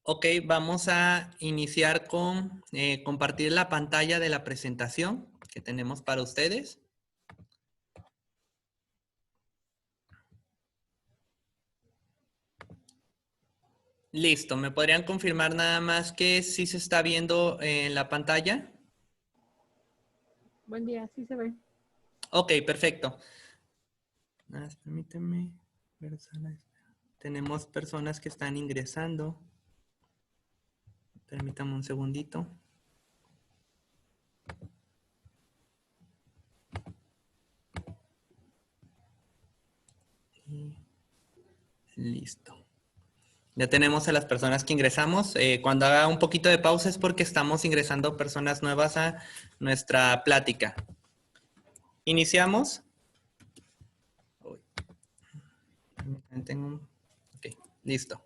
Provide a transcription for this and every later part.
Ok, vamos a iniciar con compartir la pantalla de la presentación que tenemos para ustedes. Listo, ¿me podrían confirmar nada más que sí se está viendo en la pantalla? Buen día, sí se ve. Ok, perfecto. Permíteme. Tenemos personas que están ingresando. Permítame un segundito. Listo. Ya tenemos a las personas que ingresamos. Cuando haga un poquito de pausa es porque estamos ingresando personas nuevas a nuestra plática. ¿Iniciamos? Ok, listo.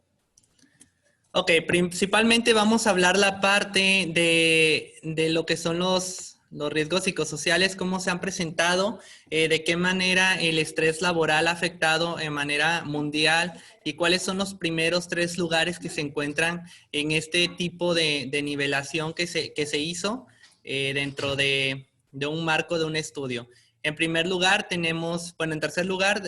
Ok, principalmente vamos a hablar la parte de lo que son los riesgos psicosociales, cómo se han presentado, de qué manera el estrés laboral ha afectado en manera mundial y cuáles son los primeros 3 lugares que se encuentran en este tipo de nivelación que se hizo dentro de un marco de un estudio. En primer lugar tenemos, bueno, en tercer lugar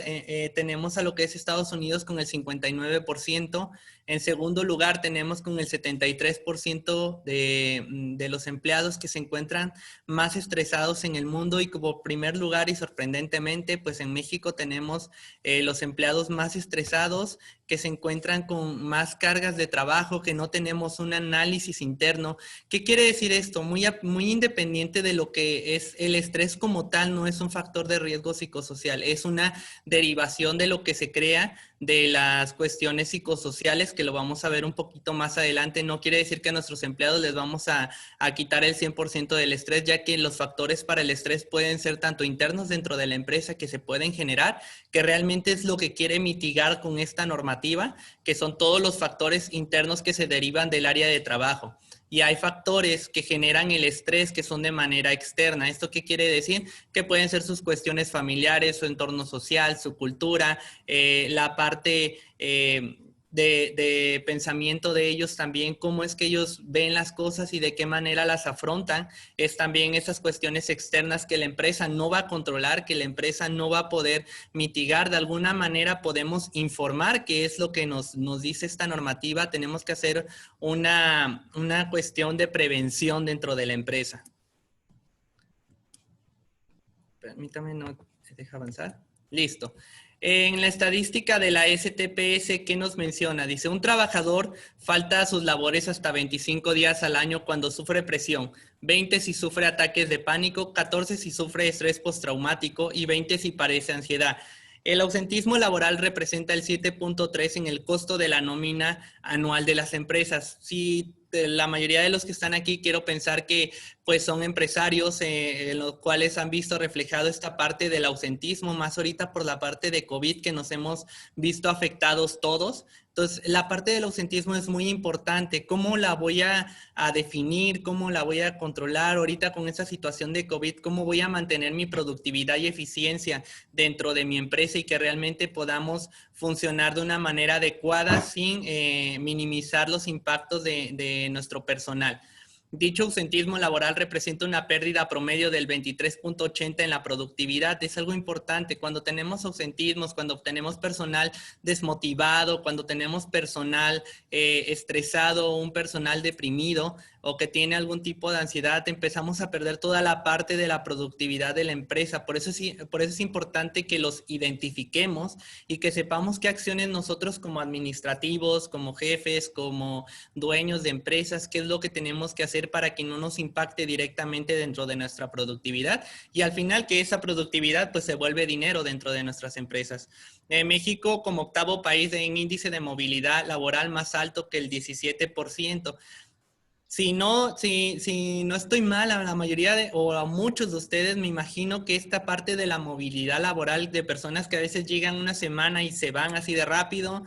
tenemos a lo que es Estados Unidos con el 59%. En segundo lugar, tenemos con el 73% de los empleados que se encuentran más estresados en el mundo y como primer lugar y sorprendentemente, pues en México tenemos los empleados más estresados que se encuentran con más cargas de trabajo, que no tenemos un análisis interno. ¿Qué quiere decir esto? Muy independiente de lo que es el estrés como tal, no es un factor de riesgo psicosocial, es una derivación de lo que se crea de las cuestiones psicosociales, que lo vamos a ver un poquito más adelante. No quiere decir que a nuestros empleados les vamos a quitar el 100% del estrés, ya que los factores para el estrés pueden ser tanto internos dentro de la empresa que se pueden generar, que realmente es lo que quiere mitigar con esta normativa, que son todos los factores internos que se derivan del área de trabajo. Y hay factores que generan el estrés que son de manera externa. ¿Esto qué quiere decir? Que pueden ser sus cuestiones familiares, su entorno social, su cultura, la parte de pensamiento de ellos también, cómo es que ellos ven las cosas y de qué manera las afrontan. Es también esas cuestiones externas que la empresa no va a controlar, que la empresa no va a poder mitigar. De alguna manera podemos informar qué es lo que nos dice esta normativa. Tenemos que hacer una cuestión de prevención dentro de la empresa. Permítame, no se deja avanzar. Listo. En la estadística de la STPS, ¿qué nos menciona? Dice, un trabajador falta a sus labores hasta 25 días al año cuando sufre presión, 20 si sufre ataques de pánico, 14 si sufre estrés postraumático y 20 si padece ansiedad. El ausentismo laboral representa el 7.3 en el costo de la nómina anual de las empresas. Si la mayoría de los que están aquí quiero pensar que pues son empresarios en los cuales han visto reflejado esta parte del ausentismo, más ahorita por la parte de COVID que nos hemos visto afectados todos. Entonces, la parte del ausentismo es muy importante. ¿Cómo la voy a definir? ¿Cómo la voy a controlar ahorita con esta situación de COVID? ¿Cómo voy a mantener mi productividad y eficiencia dentro de mi empresa y que realmente podamos funcionar de una manera adecuada sin minimizar los impactos de nuestro personal? Dicho ausentismo laboral representa una pérdida promedio del 23.80 en la productividad. Es algo importante. Cuando tenemos ausentismos, cuando tenemos personal desmotivado, cuando tenemos personal estresado, un personal deprimido o que tiene algún tipo de ansiedad, empezamos a perder toda la parte de la productividad de la empresa. Por eso es importante que los identifiquemos y que sepamos qué acciones nosotros como administrativos, como jefes, como dueños de empresas, qué es lo que tenemos que hacer para que no nos impacte directamente dentro de nuestra productividad y al final que esa productividad pues se vuelve dinero dentro de nuestras empresas. México como octavo país en índice de movilidad laboral más alto que el 17%. Si no estoy mal, a la mayoría o a muchos de ustedes me imagino que esta parte de la movilidad laboral de personas que a veces llegan una semana y se van así de rápido,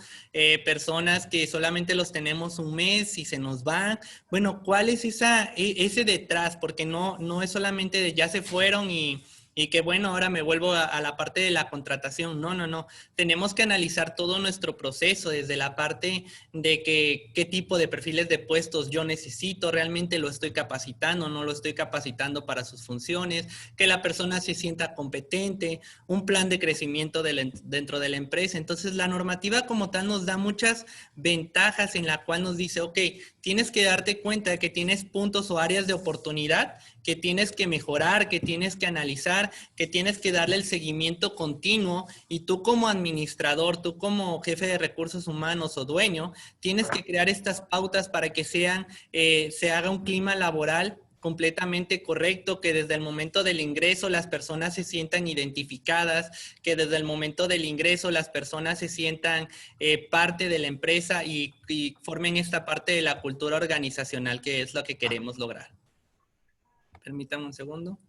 personas que solamente los tenemos un mes y se nos van. Bueno, ¿cuál es ese detrás? Porque no es solamente de ya se fueron y Y que bueno, ahora me vuelvo a la parte de la contratación. No, no, no. Tenemos que analizar todo nuestro proceso desde la parte de que, qué tipo de perfiles de puestos yo necesito, realmente lo estoy capacitando, no lo estoy capacitando para sus funciones, que la persona se sienta competente, un plan de crecimiento dentro de la empresa. Entonces, la normativa como tal nos da muchas ventajas en la cual nos dice, ok, tienes que darte cuenta de que tienes puntos o áreas de oportunidad que tienes que mejorar, que tienes que analizar, que tienes que darle el seguimiento continuo y tú como administrador, tú como jefe de recursos humanos o dueño, tienes que crear estas pautas para que se haga un clima laboral completamente correcto, que desde el momento del ingreso las personas se sientan identificadas, que desde el momento del ingreso las personas se sientan parte de la empresa y formen esta parte de la cultura organizacional, que es lo que queremos lograr. Permítame un segundo.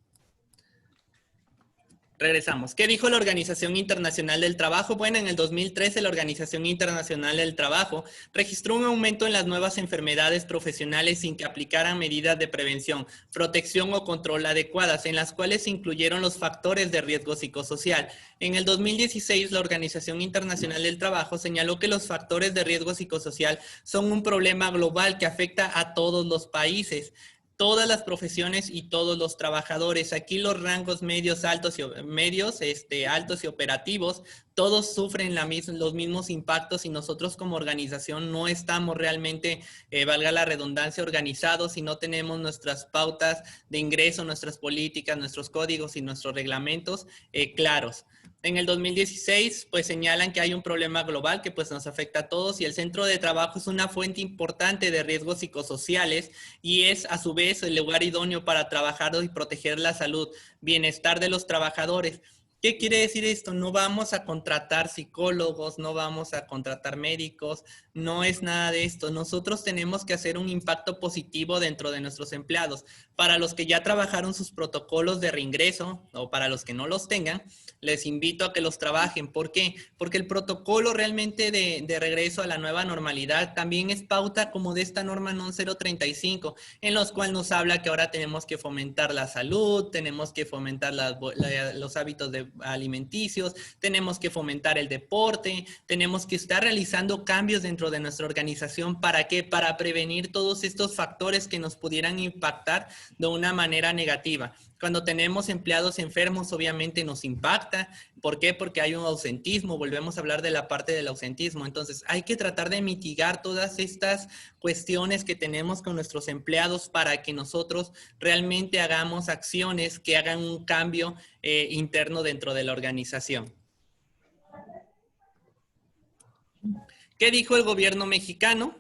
Regresamos. ¿Qué dijo la Organización Internacional del Trabajo? Bueno, en el 2013 la Organización Internacional del Trabajo registró un aumento en las nuevas enfermedades profesionales sin que aplicaran medidas de prevención, protección o control adecuadas, en las cuales se incluyeron los factores de riesgo psicosocial. En el 2016, la Organización Internacional del Trabajo señaló que los factores de riesgo psicosocial son un problema global que afecta a todos los países, todas las profesiones y todos los trabajadores. Aquí los rangos medios, altos y operativos, todos sufren los mismos impactos y nosotros como organización no estamos realmente, valga la redundancia, organizados y no tenemos nuestras pautas de ingreso, nuestras políticas, nuestros códigos y nuestros reglamentos claros. En el 2016, pues señalan que hay un problema global que pues nos afecta a todos y el centro de trabajo es una fuente importante de riesgos psicosociales y es a su vez el lugar idóneo para trabajar y proteger la salud, bienestar de los trabajadores. ¿Qué quiere decir esto? No vamos a contratar psicólogos, no vamos a contratar médicos, no es nada de esto. Nosotros tenemos que hacer un impacto positivo dentro de nuestros empleados. Para los que ya trabajaron sus protocolos de reingreso o para los que no los tengan, les invito a que los trabajen. ¿Por qué? Porque el protocolo realmente de regreso a la nueva normalidad también es pauta como de esta norma NON 035, en los cuales nos habla que ahora tenemos que fomentar la salud, tenemos que fomentar los hábitos alimenticios, tenemos que fomentar el deporte, tenemos que estar realizando cambios dentro de nuestra organización. ¿Para qué? Para prevenir todos estos factores que nos pudieran impactar de una manera negativa. Cuando tenemos empleados enfermos, obviamente nos impacta. ¿Por qué? Porque hay un ausentismo. Volvemos a hablar de la parte del ausentismo. Entonces, hay que tratar de mitigar todas estas cuestiones que tenemos con nuestros empleados para que nosotros realmente hagamos acciones que hagan un cambio interno dentro de la organización. ¿Qué dijo el gobierno mexicano?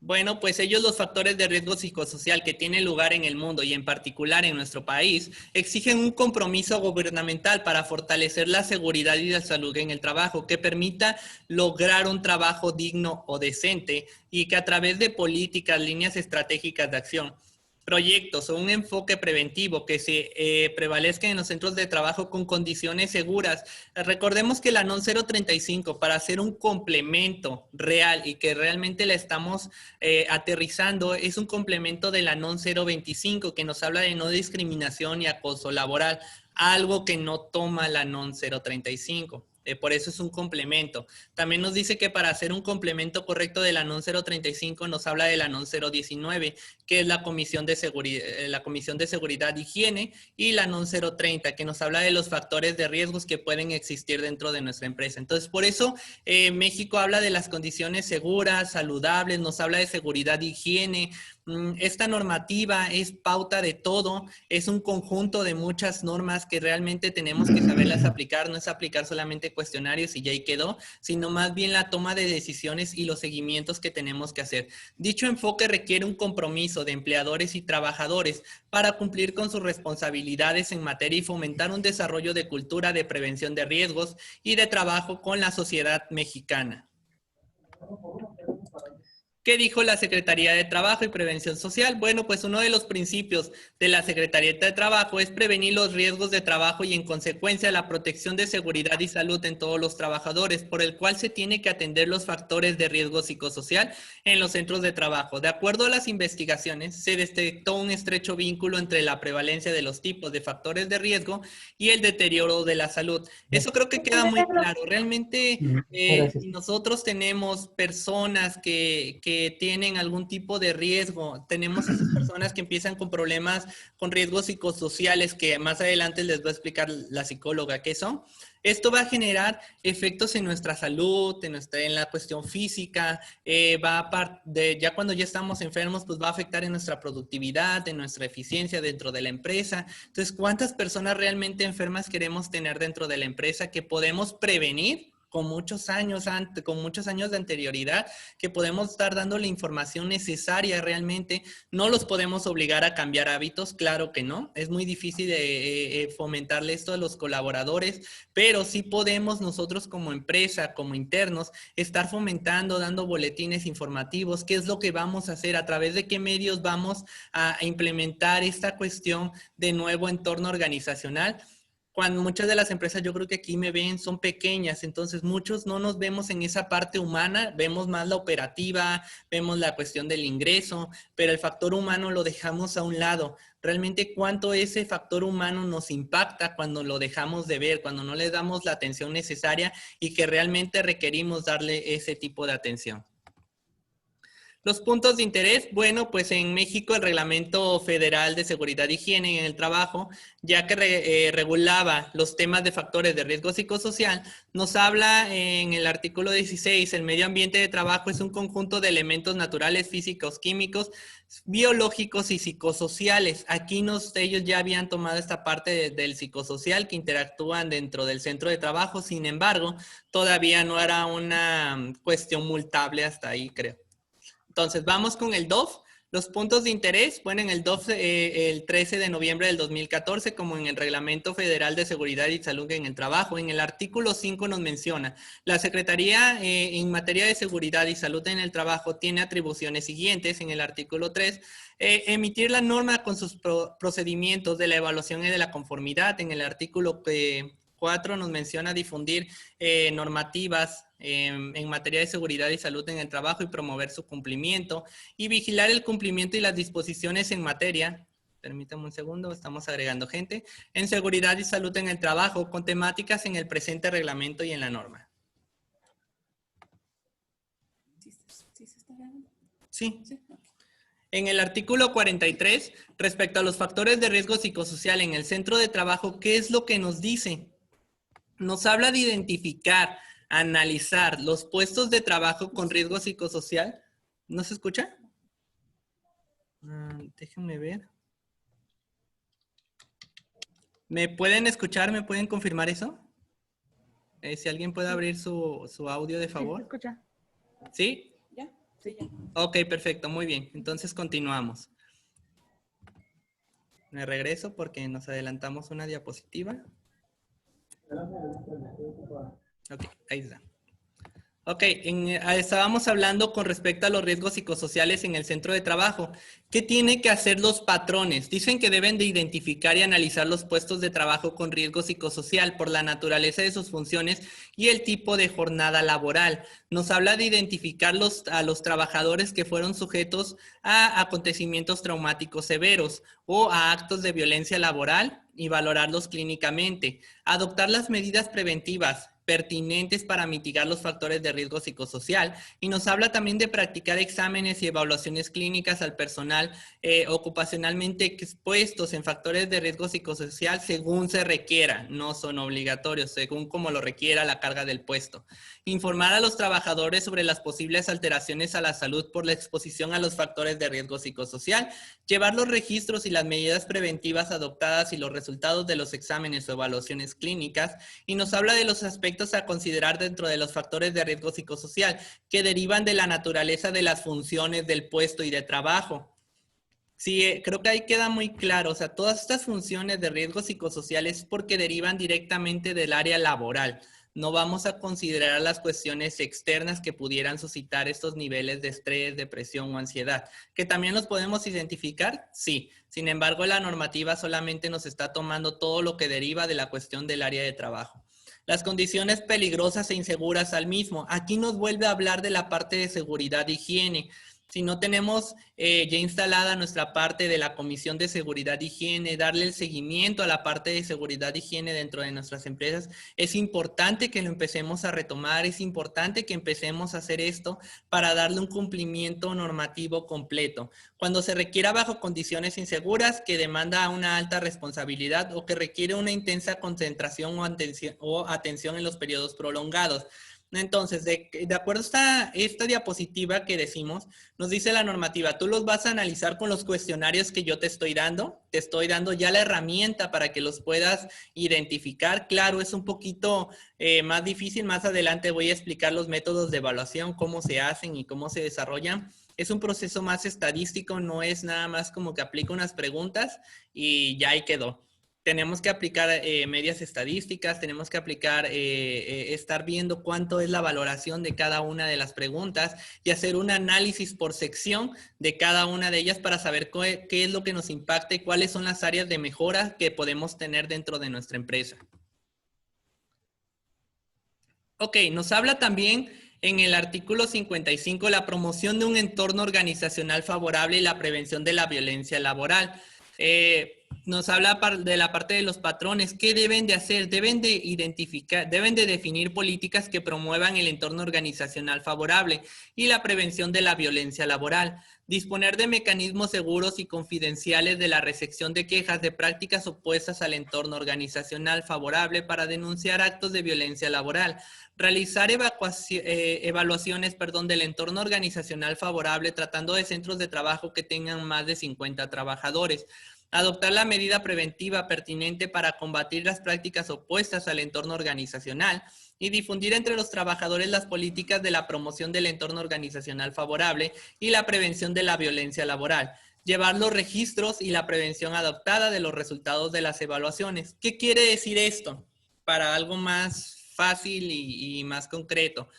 Bueno, pues ellos los factores de riesgo psicosocial que tienen lugar en el mundo y en particular en nuestro país exigen un compromiso gubernamental para fortalecer la seguridad y la salud en el trabajo que permita lograr un trabajo digno o decente y que a través de políticas, líneas estratégicas de acción, proyectos o un enfoque preventivo que se prevalezca en los centros de trabajo con condiciones seguras. Recordemos que la NON 035, para hacer un complemento real y que realmente la estamos aterrizando, es un complemento de la NON 025 que nos habla de no discriminación y acoso laboral, algo que no toma la NON 035. Por eso es un complemento. También nos dice que para hacer un complemento correcto de la NON 035 nos habla de la NON 019, que es la Comisión de Seguridad e Higiene, y la NON 030, que nos habla de los factores de riesgos que pueden existir dentro de nuestra empresa. Entonces, por eso México habla de las condiciones seguras, saludables, nos habla de seguridad e higiene. Esta normativa es pauta de todo, es un conjunto de muchas normas que realmente tenemos que saberlas aplicar, no es aplicar solamente cuestionarios y ya ahí quedó, sino más bien la toma de decisiones y los seguimientos que tenemos que hacer. Dicho enfoque requiere un compromiso de empleadores y trabajadores para cumplir con sus responsabilidades en materia y fomentar un desarrollo de cultura de prevención de riesgos y de trabajo con la sociedad mexicana. ¿Qué dijo la Secretaría de Trabajo y Prevención Social? Bueno, pues uno de los principios de la Secretaría de Trabajo es prevenir los riesgos de trabajo y en consecuencia la protección de seguridad y salud en todos los trabajadores, por el cual se tiene que atender los factores de riesgo psicosocial en los centros de trabajo. De acuerdo a las investigaciones, se detectó un estrecho vínculo entre la prevalencia de los tipos de factores de riesgo y el deterioro de la salud. Eso creo que queda muy claro. Realmente, si nosotros tenemos personas que tienen algún tipo de riesgo, tenemos esas personas que empiezan con problemas, con riesgos psicosociales, que más adelante les va a explicar la psicóloga qué son. Esto va a generar efectos en nuestra salud, en la cuestión física, ya cuando ya estamos enfermos, pues va a afectar en nuestra productividad, en nuestra eficiencia dentro de la empresa. Entonces, ¿cuántas personas realmente enfermas queremos tener dentro de la empresa que podemos prevenir con muchos años de anterioridad, que podemos estar dando la información necesaria realmente? No los podemos obligar a cambiar hábitos, claro que no. Es muy difícil fomentarle esto a los colaboradores, pero sí podemos nosotros como empresa, como internos, estar fomentando, dando boletines informativos, qué es lo que vamos a hacer, a través de qué medios vamos a implementar esta cuestión de nuevo entorno organizacional. Cuando muchas de las empresas, yo creo que aquí me ven, son pequeñas, entonces muchos no nos vemos en esa parte humana, vemos más la operativa, vemos la cuestión del ingreso, pero el factor humano lo dejamos a un lado. Realmente cuánto ese factor humano nos impacta cuando lo dejamos de ver, cuando no le damos la atención necesaria y que realmente requerimos darle ese tipo de atención. Los puntos de interés, bueno, pues en México el Reglamento Federal de Seguridad e Higiene en el Trabajo, ya que regulaba los temas de factores de riesgo psicosocial, nos habla en el artículo 16, el medio ambiente de trabajo es un conjunto de elementos naturales, físicos, químicos, biológicos y psicosociales. Aquí ellos ya habían tomado esta parte del psicosocial que interactúan dentro del centro de trabajo, sin embargo, todavía no era una cuestión multable hasta ahí, creo. Entonces, vamos con el DOF. Los puntos de interés, bueno, en el DOF el 13 de noviembre del 2014, como en el Reglamento Federal de Seguridad y Salud en el Trabajo, en el artículo 5 nos menciona, la Secretaría en materia de seguridad y salud en el trabajo tiene atribuciones siguientes, en el artículo 3, emitir la norma con sus procedimientos de la evaluación y de la conformidad, en el artículo 4 nos menciona difundir normativas en materia de seguridad y salud en el trabajo y promover su cumplimiento y vigilar el cumplimiento y las disposiciones en materia. Permítame un segundo, estamos agregando gente. En seguridad y salud en el trabajo con temáticas en el presente reglamento y en la norma. Sí. En el artículo 43, respecto a los factores de riesgo psicosocial en el centro de trabajo, ¿qué es lo que nos dice? Nos habla de identificar, analizar los puestos de trabajo con riesgo psicosocial. ¿No se escucha? Déjenme ver. ¿Me pueden escuchar? ¿Me pueden confirmar eso? Si alguien puede abrir su audio, de favor. Sí, ¿se escucha? ¿Sí? ¿Ya? Sí, ya. Ok, perfecto, muy bien. Entonces continuamos. Me regreso porque nos adelantamos una diapositiva. Ok, ahí está. Ok, estábamos hablando con respecto a los riesgos psicosociales en el centro de trabajo. ¿Qué tienen que hacer los patrones? Dicen que deben de identificar y analizar los puestos de trabajo con riesgo psicosocial por la naturaleza de sus funciones y el tipo de jornada laboral. Nos habla de identificar a los trabajadores que fueron sujetos a acontecimientos traumáticos severos o a actos de violencia laboral y valorarlos clínicamente. Adoptar las medidas preventivas pertinentes para mitigar los factores de riesgo psicosocial, y nos habla también de practicar exámenes y evaluaciones clínicas al personal ocupacionalmente expuestos en factores de riesgo psicosocial según se requiera, no son obligatorios, según como lo requiera la carga del puesto. Informar a los trabajadores sobre las posibles alteraciones a la salud por la exposición a los factores de riesgo psicosocial, llevar los registros y las medidas preventivas adoptadas y los resultados de los exámenes o evaluaciones clínicas, y nos habla de los aspectos a considerar dentro de los factores de riesgo psicosocial que derivan de la naturaleza de las funciones del puesto y de trabajo. Sí, creo que ahí queda muy claro, o sea, todas estas funciones de riesgo psicosocial es porque derivan directamente del área laboral. No vamos a considerar las cuestiones externas que pudieran suscitar estos niveles de estrés, depresión o ansiedad. ¿Que también los podemos identificar? Sí. Sin embargo, la normativa solamente nos está tomando todo lo que deriva de la cuestión del área de trabajo. Las condiciones peligrosas e inseguras al mismo. Aquí nos vuelve a hablar de la parte de seguridad e higiene. Si no tenemos ya instalada nuestra parte de la Comisión de Seguridad e Higiene, darle el seguimiento a la parte de seguridad e higiene dentro de nuestras empresas, es importante que lo empecemos a retomar, es importante que empecemos a hacer esto para darle un cumplimiento normativo completo. Cuando se requiera bajo condiciones inseguras, que demanda una alta responsabilidad o que requiere una intensa concentración o atención en los periodos prolongados. Entonces, de acuerdo a esta diapositiva que decimos, nos dice la normativa, tú los vas a analizar con los cuestionarios que yo te estoy dando ya la herramienta para que los puedas identificar. Claro, es un poquito más difícil, más adelante voy a explicar los métodos de evaluación, cómo se hacen y cómo se desarrollan. Es un proceso más estadístico, no es nada más como que aplico unas preguntas y ya ahí quedó. Tenemos que aplicar medias estadísticas, tenemos que aplicar, estar viendo cuánto es la valoración de cada una de las preguntas y hacer un análisis por sección de cada una de ellas para saber qué es lo que nos impacta y cuáles son las áreas de mejora que podemos tener dentro de nuestra empresa. Ok, nos habla también en el artículo 55 la promoción de un entorno organizacional favorable y la prevención de la violencia laboral. Nos habla de la parte de los patrones. ¿Qué deben de hacer? Deben de identificar, deben de definir políticas que promuevan el entorno organizacional favorable y la prevención de la violencia laboral. Disponer de mecanismos seguros y confidenciales de la recepción de quejas de prácticas opuestas al entorno organizacional favorable para denunciar actos de violencia laboral. Realizar evaluaciones del entorno organizacional favorable tratando de centros de trabajo que tengan más de 50 trabajadores. Adoptar la medida preventiva pertinente para combatir las prácticas opuestas al entorno organizacional y difundir entre los trabajadores las políticas de la promoción del entorno organizacional favorable y la prevención de la violencia laboral. Llevar los registros y la prevención adoptada de los resultados de las evaluaciones. ¿Qué quiere decir esto? Para algo más fácil y más concreto.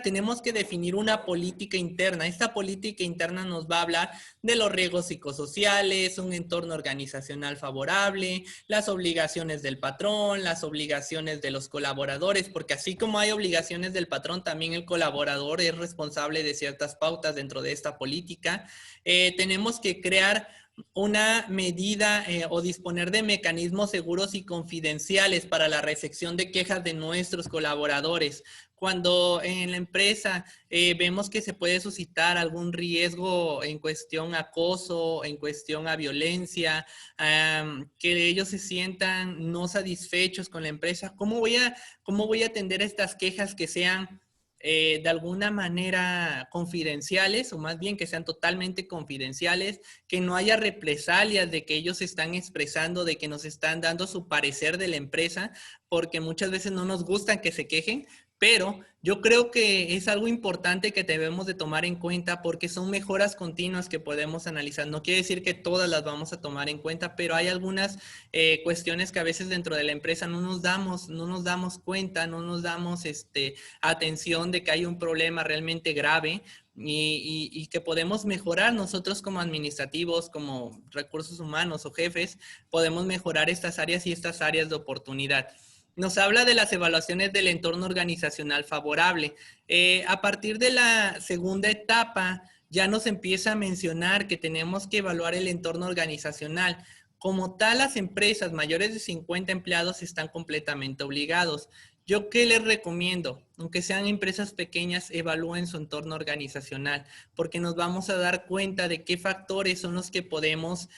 Tenemos que definir una política interna. Esta política interna nos va a hablar de los riesgos psicosociales, un entorno organizacional favorable, las obligaciones del patrón, las obligaciones de los colaboradores, porque así como hay obligaciones del patrón, también el colaborador es responsable de ciertas pautas dentro de esta política. Tenemos que crear una medida o disponer de mecanismos seguros y confidenciales para la recepción de quejas de nuestros colaboradores. Cuando en la empresa vemos que se puede suscitar algún riesgo en cuestión a acoso, en cuestión a violencia, que ellos se sientan no satisfechos con la empresa, ¿cómo voy a atender estas quejas que sean de alguna manera confidenciales, o más bien que sean totalmente confidenciales, que no haya represalias de que ellos están expresando, de que nos están dando su parecer de la empresa, porque muchas veces no nos gustan que se quejen, pero yo creo que es algo importante que debemos de tomar en cuenta porque son mejoras continuas que podemos analizar. No quiere decir que todas las vamos a tomar en cuenta, pero hay algunas cuestiones que a veces dentro de la empresa no nos damos cuenta, no nos damos atención de que hay un problema realmente grave y que podemos mejorar nosotros como administrativos, como recursos humanos o jefes, podemos mejorar estas áreas y estas áreas de oportunidad. Nos habla de las evaluaciones del entorno organizacional favorable. A partir de la segunda etapa, ya nos empieza a mencionar que tenemos que evaluar el entorno organizacional. Como tal, las empresas mayores de 50 empleados están completamente obligados. ¿Yo qué les recomiendo? Aunque sean empresas pequeñas, evalúen su entorno organizacional, porque nos vamos a dar cuenta de qué factores son los que podemos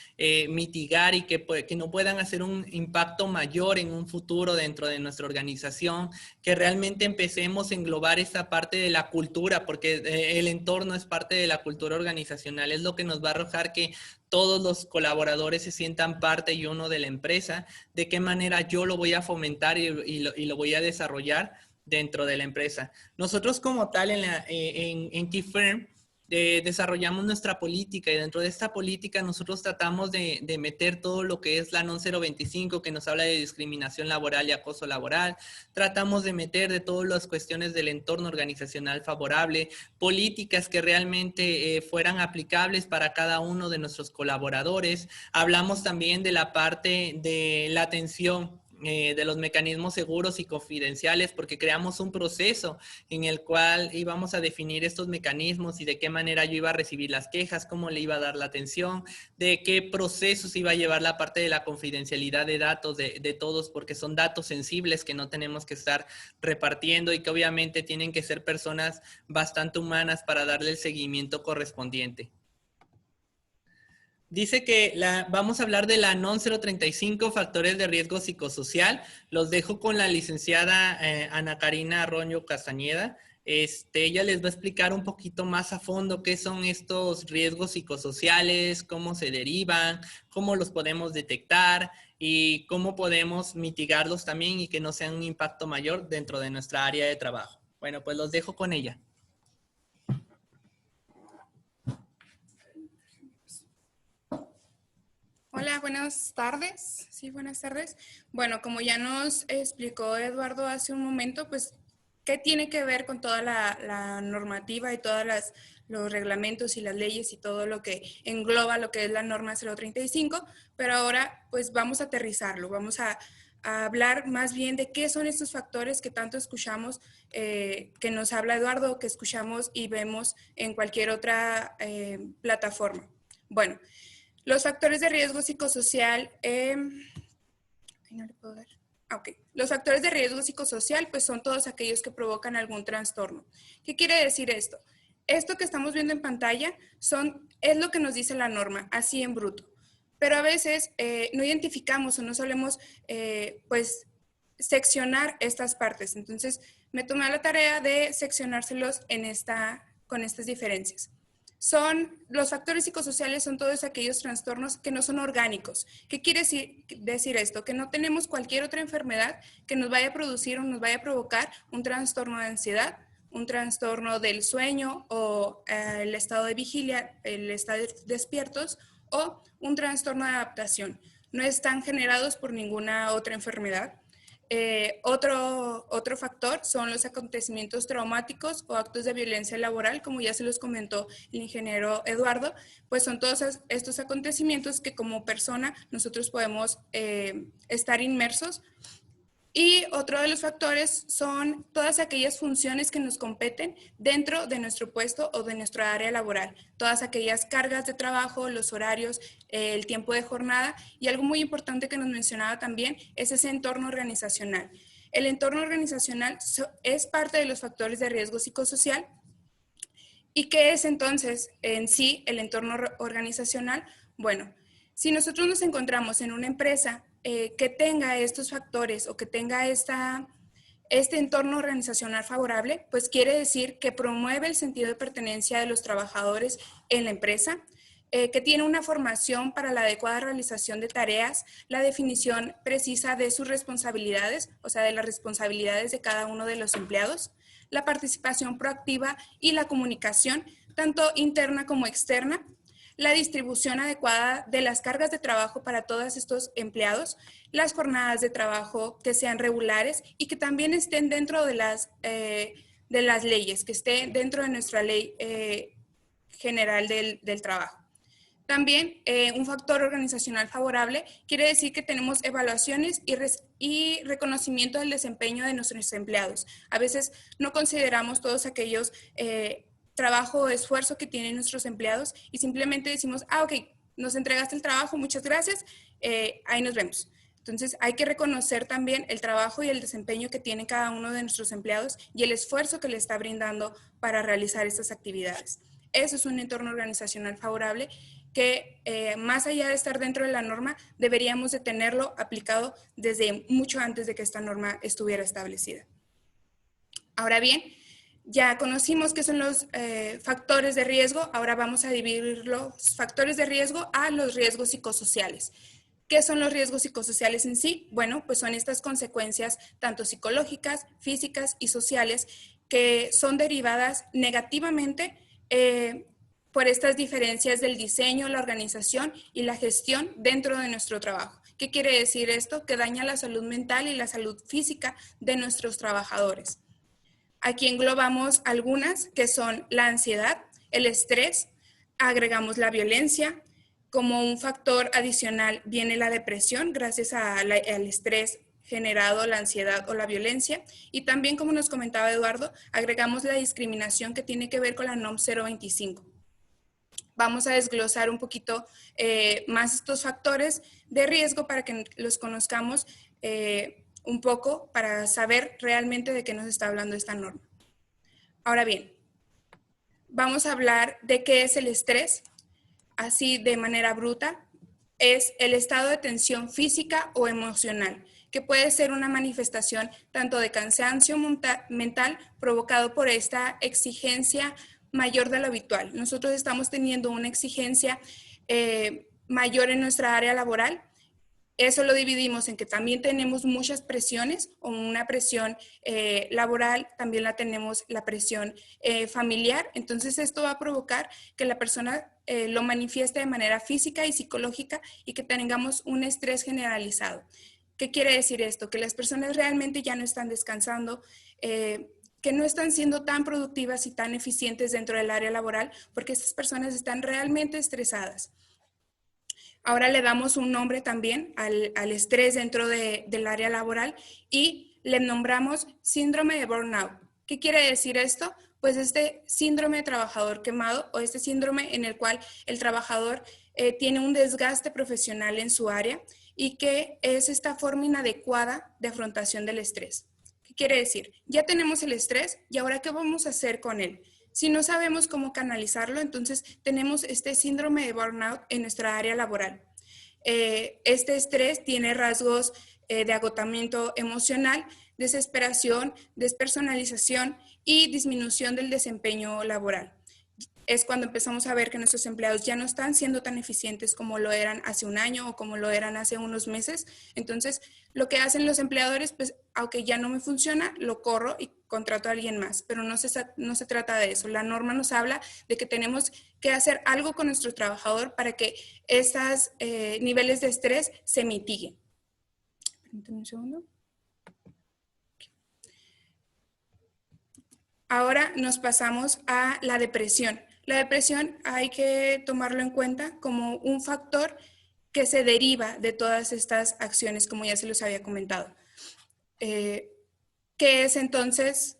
mitigar y que no puedan hacer un impacto mayor en un futuro dentro de nuestra organización, que realmente empecemos a englobar esta parte de la cultura, porque el entorno es parte de la cultura organizacional, es lo que nos va a arrojar que todos los colaboradores se sientan parte y uno de la empresa, de qué manera yo lo voy a fomentar y lo voy a desarrollar dentro de la empresa. Nosotros como tal en Key Firm desarrollamos nuestra política y dentro de esta política nosotros tratamos de meter todo lo que es la NOM 025 que nos habla de discriminación laboral y acoso laboral. Tratamos de meter de todas las cuestiones del entorno organizacional favorable, políticas que realmente fueran aplicables para cada uno de nuestros colaboradores. Hablamos también de la parte de la atención de los mecanismos seguros y confidenciales, porque creamos un proceso en el cual íbamos a definir estos mecanismos y de qué manera yo iba a recibir las quejas, cómo le iba a dar la atención, de qué procesos iba a llevar la parte de la confidencialidad de datos de todos, porque son datos sensibles que no tenemos que estar repartiendo y que obviamente tienen que ser personas bastante humanas para darle el seguimiento correspondiente. Dice que vamos a hablar de la NOM 035, factores de riesgo psicosocial. Los dejo con la licenciada Ana Karina Arroyo Castañeda. Ella les va a explicar un poquito más a fondo qué son estos riesgos psicosociales, cómo se derivan, cómo los podemos detectar y cómo podemos mitigarlos también y que no sean un impacto mayor dentro de nuestra área de trabajo. Bueno, pues los dejo con ella. Hola, buenas tardes. Sí, buenas tardes. Bueno, como ya nos explicó Eduardo hace un momento, pues, ¿qué tiene que ver con toda la normativa y todos los reglamentos y las leyes y todo lo que engloba lo que es la norma 035? Pero ahora, pues, vamos a aterrizarlo. Vamos a hablar más bien de qué son estos factores que tanto escuchamos, que nos habla Eduardo, que escuchamos y vemos en cualquier otra plataforma. Bueno, los factores de riesgo psicosocial, no le puedo dar. Okay. Los factores de riesgo psicosocial pues son todos aquellos que provocan algún trastorno. ¿Qué quiere decir esto? Esto que estamos viendo en pantalla es lo que nos dice la norma, así en bruto. Pero a veces no identificamos o no solemos pues seccionar estas partes. Entonces me tomé la tarea de seccionárselos con estas diferencias. Los factores psicosociales son todos aquellos trastornos que no son orgánicos. ¿Qué quiere decir esto? Que no tenemos cualquier otra enfermedad que nos vaya a producir o nos vaya a provocar un trastorno de ansiedad, un trastorno del sueño o el estado de vigilia, el estar despiertos o un trastorno de adaptación. No están generados por ninguna otra enfermedad. Otro factor son los acontecimientos traumáticos o actos de violencia laboral, como ya se los comentó el ingeniero Eduardo, pues son todos estos acontecimientos que como persona nosotros podemos estar inmersos. Y otro de los factores son todas aquellas funciones que nos competen dentro de nuestro puesto o de nuestra área laboral. Todas aquellas cargas de trabajo, los horarios, el tiempo de jornada y algo muy importante que nos mencionaba también es ese entorno organizacional. El entorno organizacional es parte de los factores de riesgo psicosocial. ¿Y qué es entonces en sí el entorno organizacional? Bueno, si nosotros nos encontramos en una empresa que tenga estos factores o que tenga este entorno organizacional favorable, pues quiere decir que promueve el sentido de pertenencia de los trabajadores en la empresa, que tiene una formación para la adecuada realización de tareas, la definición precisa de sus responsabilidades, o sea, de las responsabilidades de cada uno de los empleados, la participación proactiva y la comunicación, tanto interna como externa, la distribución adecuada de las cargas de trabajo para todos estos empleados, las jornadas de trabajo que sean regulares y que también estén dentro de las leyes, que esté dentro de nuestra ley general del trabajo. También un factor organizacional favorable quiere decir que tenemos evaluaciones y reconocimiento del desempeño de nuestros empleados. A veces no consideramos todos aquellos trabajo o esfuerzo que tienen nuestros empleados y simplemente decimos, ok, nos entregaste el trabajo, muchas gracias, ahí nos vemos. Entonces hay que reconocer también el trabajo y el desempeño que tiene cada uno de nuestros empleados y el esfuerzo que le está brindando para realizar estas actividades. Eso es un entorno organizacional favorable que más allá de estar dentro de la norma, deberíamos de tenerlo aplicado desde mucho antes de que esta norma estuviera establecida. Ahora bien, ya conocimos qué son los factores de riesgo, ahora vamos a dividir los factores de riesgo a los riesgos psicosociales. ¿Qué son los riesgos psicosociales en sí? Bueno, pues son estas consecuencias tanto psicológicas, físicas y sociales que son derivadas negativamente por estas diferencias del diseño, la organización y la gestión dentro de nuestro trabajo. ¿Qué quiere decir esto? Que daña la salud mental y la salud física de nuestros trabajadores. Aquí englobamos algunas que son la ansiedad, el estrés, agregamos la violencia. Como un factor adicional viene la depresión gracias al estrés generado, la ansiedad o la violencia. Y también, como nos comentaba Eduardo, agregamos la discriminación que tiene que ver con la NOM 025. Vamos a desglosar un poquito más estos factores de riesgo para que los conozcamos un poco para saber realmente de qué nos está hablando esta norma. Ahora bien, vamos a hablar de qué es el estrés. Así de manera bruta, es el estado de tensión física o emocional, que puede ser una manifestación tanto de cansancio mental provocado por esta exigencia mayor de lo habitual. Nosotros estamos teniendo una exigencia mayor en nuestra área laboral. Eso lo dividimos en que también tenemos muchas presiones, o una presión laboral, también tenemos la presión familiar. Entonces esto va a provocar que la persona lo manifieste de manera física y psicológica y que tengamos un estrés generalizado. ¿Qué quiere decir esto? Que las personas realmente ya no están descansando, que no están siendo tan productivas y tan eficientes dentro del área laboral porque estas personas están realmente estresadas. Ahora le damos un nombre también al estrés dentro del área laboral y le nombramos síndrome de burnout. ¿Qué quiere decir esto? Pues este síndrome de trabajador quemado o este síndrome en el cual el trabajador tiene un desgaste profesional en su área y que es esta forma inadecuada de afrontación del estrés. ¿Qué quiere decir? Ya tenemos el estrés y ahora ¿qué vamos a hacer con él? Si no sabemos cómo canalizarlo, entonces tenemos este síndrome de burnout en nuestra área laboral. Este estrés tiene rasgos de agotamiento emocional, desesperación, despersonalización y disminución del desempeño laboral. Es cuando empezamos a ver que nuestros empleados ya no están siendo tan eficientes como lo eran hace un año o como lo eran hace unos meses. Entonces, lo que hacen los empleadores, pues, aunque ya no me funciona, lo corro y contrato a alguien más, pero no se trata de eso. La norma nos habla de que tenemos que hacer algo con nuestro trabajador para que esos niveles de estrés se mitiguen. Permítanme un segundo. Ahora nos pasamos a la depresión. La depresión hay que tomarlo en cuenta como un factor que se deriva de todas estas acciones, como ya se los había comentado. ¿Qué es entonces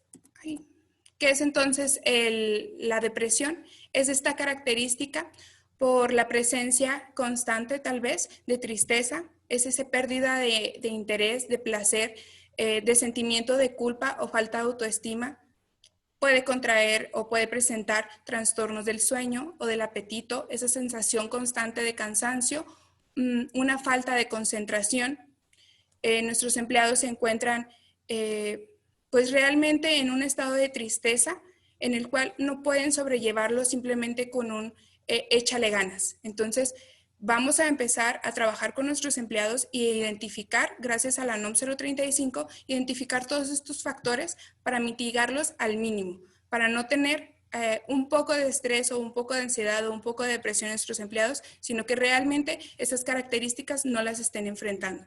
la depresión? Es esta característica por la presencia constante, tal vez, de tristeza, es esa pérdida de interés, de placer, de sentimiento de culpa o falta de autoestima. Puede contraer o puede presentar trastornos del sueño o del apetito, esa sensación constante de cansancio, una falta de concentración. Nuestros empleados se encuentran pues realmente en un estado de tristeza en el cual no pueden sobrellevarlo simplemente con un échale ganas. Entonces, vamos a empezar a trabajar con nuestros empleados e identificar, gracias a la NOM 035, identificar todos estos factores para mitigarlos al mínimo, para no tener un poco de estrés o un poco de ansiedad o un poco de depresión en nuestros empleados, sino que realmente esas características no las estén enfrentando.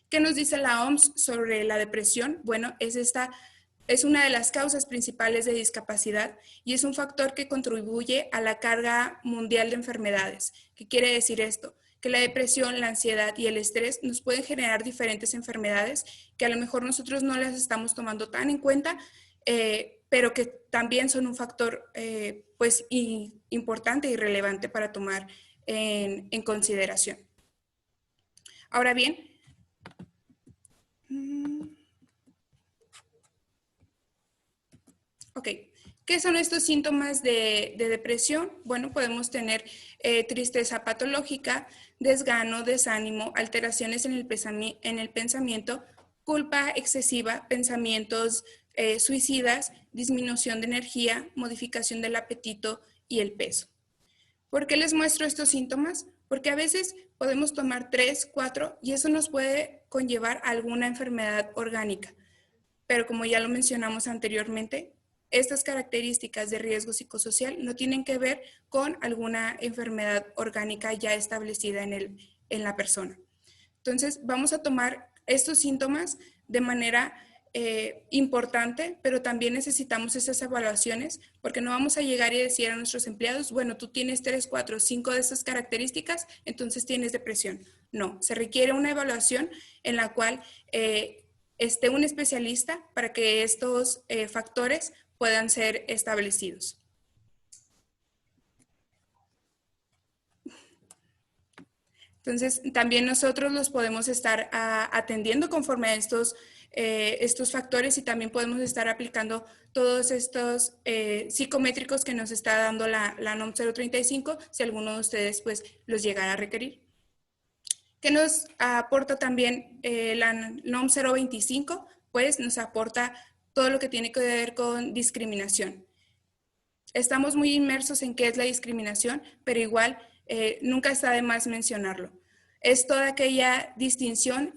¿Qué nos dice la OMS sobre la depresión? Bueno, es una de las causas principales de discapacidad y es un factor que contribuye a la carga mundial de enfermedades. ¿Qué quiere decir esto? Que la depresión, la ansiedad y el estrés nos pueden generar diferentes enfermedades que a lo mejor nosotros no las estamos tomando tan en cuenta, pero que también son un factor pues importante y relevante para tomar en consideración. Ahora bien, ok, ¿qué son estos síntomas de depresión? Bueno, podemos tener tristeza patológica, desgano, desánimo, alteraciones en el pensamiento, culpa excesiva, pensamientos suicidas, disminución de energía, modificación del apetito y el peso. ¿Por qué les muestro estos síntomas? Porque a veces podemos tomar 3, 4 y eso nos puede conllevar a alguna enfermedad orgánica. Pero como ya lo mencionamos anteriormente, estas características de riesgo psicosocial no tienen que ver con alguna enfermedad orgánica ya establecida en la persona. Entonces, vamos a tomar estos síntomas de manera importante, pero también necesitamos esas evaluaciones porque no vamos a llegar y decir a nuestros empleados, bueno, tú tienes 3, 4, 5 de estas características, entonces tienes depresión. No, se requiere una evaluación en la cual esté un especialista para que estos factores puedan ser establecidos. Entonces, también nosotros los podemos estar atendiendo conforme a estos factores y también podemos estar aplicando todos estos psicométricos que nos está dando la NOM 035, si alguno de ustedes pues los llegara a requerir. ¿Qué nos aporta también la NOM 025? Pues nos aporta todo lo que tiene que ver con discriminación. Estamos muy inmersos en qué es la discriminación, pero igual nunca está de más mencionarlo. Es toda aquella distinción,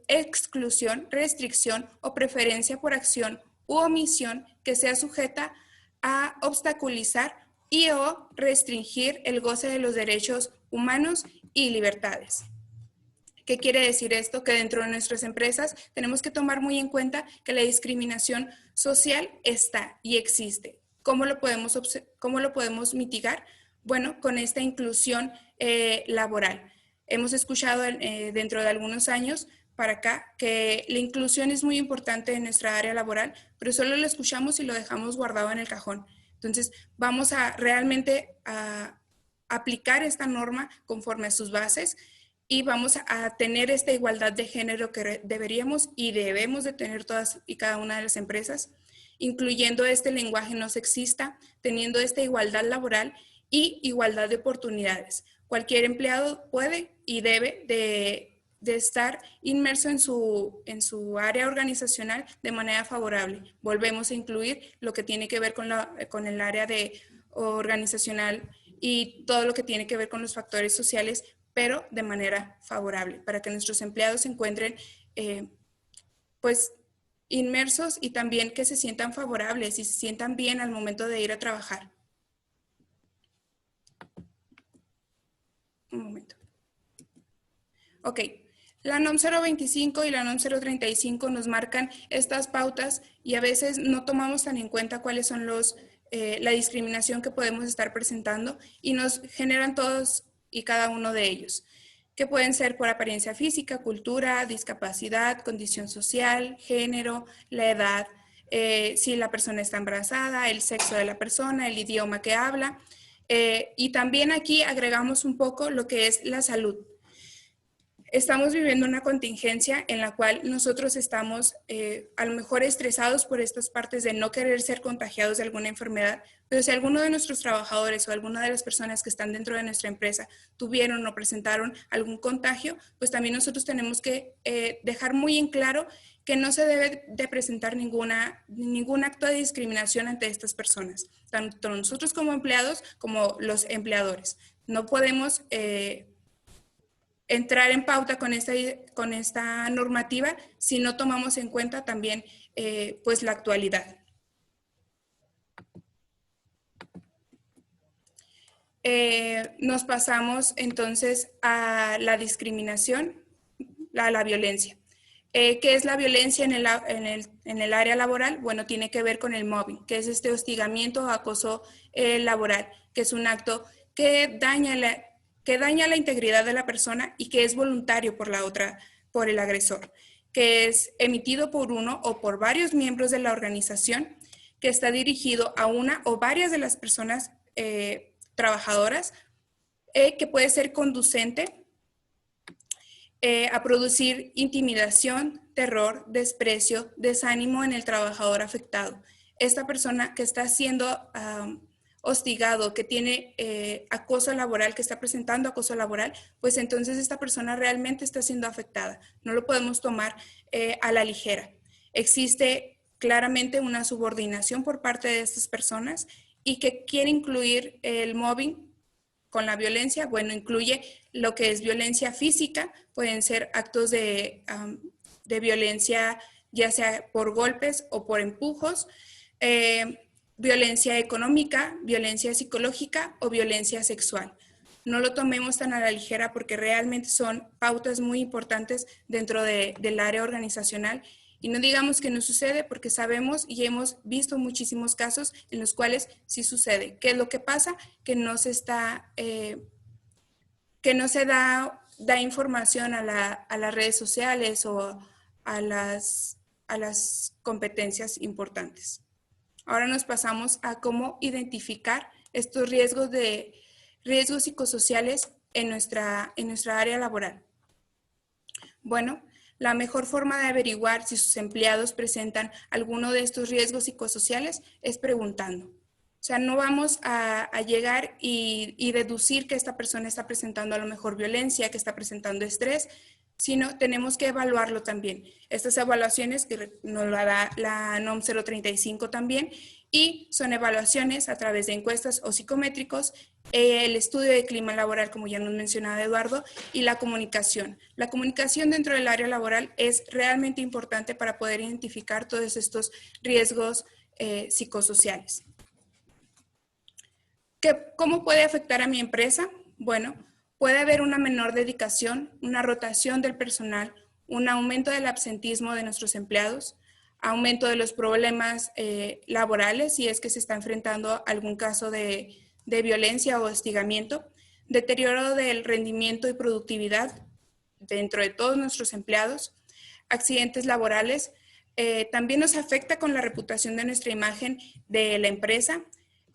exclusión, restricción o preferencia por acción u omisión que sea sujeta a obstaculizar y o restringir el goce de los derechos humanos y libertades. ¿Qué quiere decir esto? Que dentro de nuestras empresas tenemos que tomar muy en cuenta que la discriminación social está y existe. ¿Cómo lo podemos mitigar? Bueno, con esta inclusión laboral. Hemos escuchado dentro de algunos años para acá que la inclusión es muy importante en nuestra área laboral, pero solo lo escuchamos y lo dejamos guardado en el cajón. Entonces, vamos a realmente aplicar esta norma conforme a sus bases y vamos a tener esta igualdad de género que deberíamos y debemos de tener todas y cada una de las empresas, incluyendo este lenguaje no sexista, teniendo esta igualdad laboral y igualdad de oportunidades. Cualquier empleado puede y debe de estar inmerso en su área organizacional de manera favorable. Volvemos a incluir lo que tiene que ver con el área organizacional y todo lo que tiene que ver con los factores sociales, pero de manera favorable, para que nuestros empleados se encuentren pues inmersos y también que se sientan favorables y se sientan bien al momento de ir a trabajar. Un momento. Ok, la NOM 025 y la NOM 035 nos marcan estas pautas y a veces no tomamos tan en cuenta cuáles son la discriminación que podemos estar presentando y nos generan todos y cada uno de ellos, que pueden ser por apariencia física, cultura, discapacidad, condición social, género, la edad, si la persona está embarazada, el sexo de la persona, el idioma que habla. Y también aquí agregamos un poco lo que es la salud. Estamos viviendo una contingencia en la cual nosotros estamos a lo mejor estresados por estas partes de no querer ser contagiados de alguna enfermedad, pero si alguno de nuestros trabajadores o alguna de las personas que están dentro de nuestra empresa tuvieron o presentaron algún contagio, pues también nosotros tenemos que dejar muy en claro que no se debe de presentar ningún acto de discriminación ante estas personas, tanto nosotros como empleados como los empleadores. No podemos entrar en pauta con esta normativa si no tomamos en cuenta también pues la actualidad. Nos pasamos entonces a la discriminación, a la violencia. ¿Qué es la violencia en el área laboral? Bueno, tiene que ver con el mobbing, que es este hostigamiento o acoso laboral, que es un acto que daña la integridad de la persona y que es voluntario por el agresor, que es emitido por uno o por varios miembros de la organización, que está dirigido a una o varias de las personas trabajadoras, que puede ser conducente a producir intimidación, terror, desprecio, desánimo en el trabajador afectado. Esta persona que está siendo hostigado, que tiene acoso laboral, que está presentando acoso laboral, pues entonces esta persona realmente está siendo afectada. No lo podemos tomar a la ligera. Existe claramente una subordinación por parte de estas personas y que quiere incluir el mobbing con la violencia. Bueno, incluye lo que es violencia física, pueden ser actos de violencia ya sea por golpes o por empujos, violencia económica, violencia psicológica o violencia sexual. No lo tomemos tan a la ligera porque realmente son pautas muy importantes dentro del área organizacional. Y no digamos que no sucede porque sabemos y hemos visto muchísimos casos en los cuales sí sucede. ¿Qué es lo que pasa? Que no se da información a las redes sociales o a las competencias importantes. Ahora nos pasamos a cómo identificar estos riesgos psicosociales en nuestra área laboral. Bueno, la mejor forma de averiguar si sus empleados presentan alguno de estos riesgos psicosociales es preguntando. O sea, no vamos a llegar y deducir que esta persona está presentando a lo mejor violencia, que está presentando estrés, sino tenemos que evaluarlo también. Estas evaluaciones que nos la da la NOM 035 también, y son evaluaciones a través de encuestas o psicométricos, el estudio de clima laboral, como ya nos mencionaba Eduardo, y la comunicación. La comunicación dentro del área laboral es realmente importante para poder identificar todos estos riesgos psicosociales. ¿Cómo puede afectar a mi empresa? Bueno, puede haber una menor dedicación, una rotación del personal, un aumento del absentismo de nuestros empleados, aumento de los problemas laborales si es que se está enfrentando a algún caso de violencia o hostigamiento, deterioro del rendimiento y productividad dentro de todos nuestros empleados, accidentes laborales. También nos afecta con la reputación de nuestra imagen de la empresa.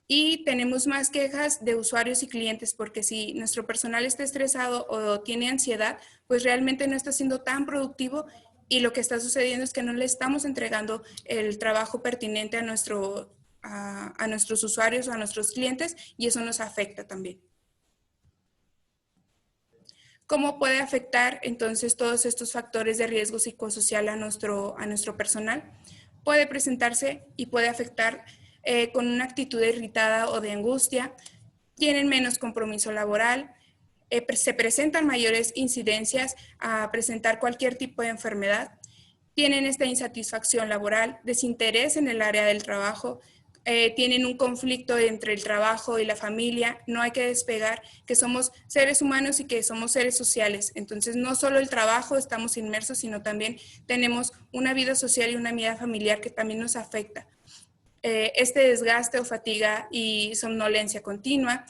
Y tenemos más quejas de usuarios y clientes porque si nuestro personal está estresado o tiene ansiedad, pues realmente no está siendo tan productivo y lo que está sucediendo es que no le estamos entregando el trabajo pertinente a nuestros usuarios o a nuestros clientes y eso nos afecta también. ¿Cómo puede afectar entonces todos estos factores de riesgo psicosocial a nuestro personal? Puede presentarse y puede afectar con una actitud irritada o de angustia, tienen menos compromiso laboral, se presentan mayores incidencias a presentar cualquier tipo de enfermedad, tienen esta insatisfacción laboral, desinterés en el área del trabajo, tienen un conflicto entre el trabajo y la familia, no hay que despegar que somos seres humanos y que somos seres sociales. Entonces, no solo el trabajo estamos inmersos, sino también tenemos una vida social y una vida familiar que también nos afecta. Este desgaste o fatiga y somnolencia continua,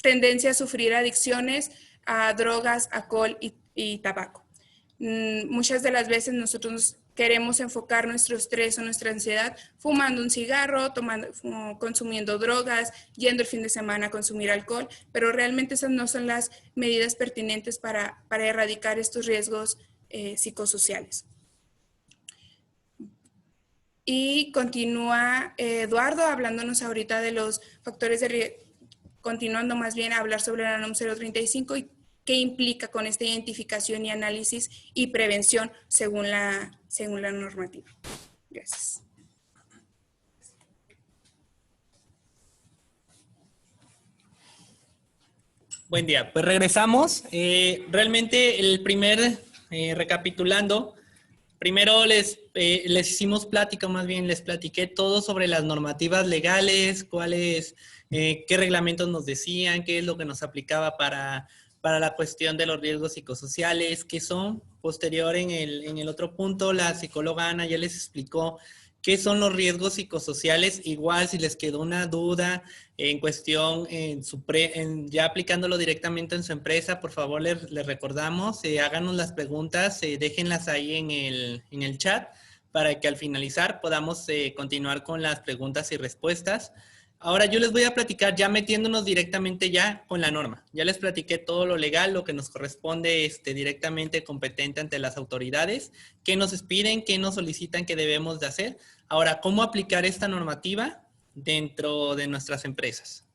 tendencia a sufrir adicciones a drogas, alcohol y tabaco. Muchas de las veces nosotros queremos enfocar nuestro estrés o nuestra ansiedad fumando un cigarro, consumiendo drogas, yendo el fin de semana a consumir alcohol, pero realmente esas no son las medidas pertinentes para erradicar estos riesgos psicosociales. Y continúa Eduardo hablándonos ahorita de los factores de riesgo, continuando más bien a hablar sobre la NOM 035 y qué implica con esta identificación y análisis y prevención según la normativa. Gracias. Buen día, pues regresamos. Realmente el primer, recapitulando, primero les hicimos plática, más bien les platiqué todo sobre las normativas legales, qué reglamentos nos decían, qué es lo que nos aplicaba para la cuestión de los riesgos psicosociales, qué son. Posterior en el otro punto, la psicóloga Ana ya les explicó qué son los riesgos psicosociales. Igual, si les quedó una duda en cuestión, ya aplicándolo directamente en su empresa, por favor les recordamos, háganos las preguntas, déjenlas ahí en el chat para que al finalizar podamos continuar con las preguntas y respuestas. Ahora yo les voy a platicar ya metiéndonos directamente ya con la norma. Ya les platiqué todo lo legal, lo que nos corresponde directamente competente ante las autoridades, qué nos piden, qué nos solicitan que debemos de hacer. Ahora, ¿cómo aplicar esta normativa dentro de nuestras empresas?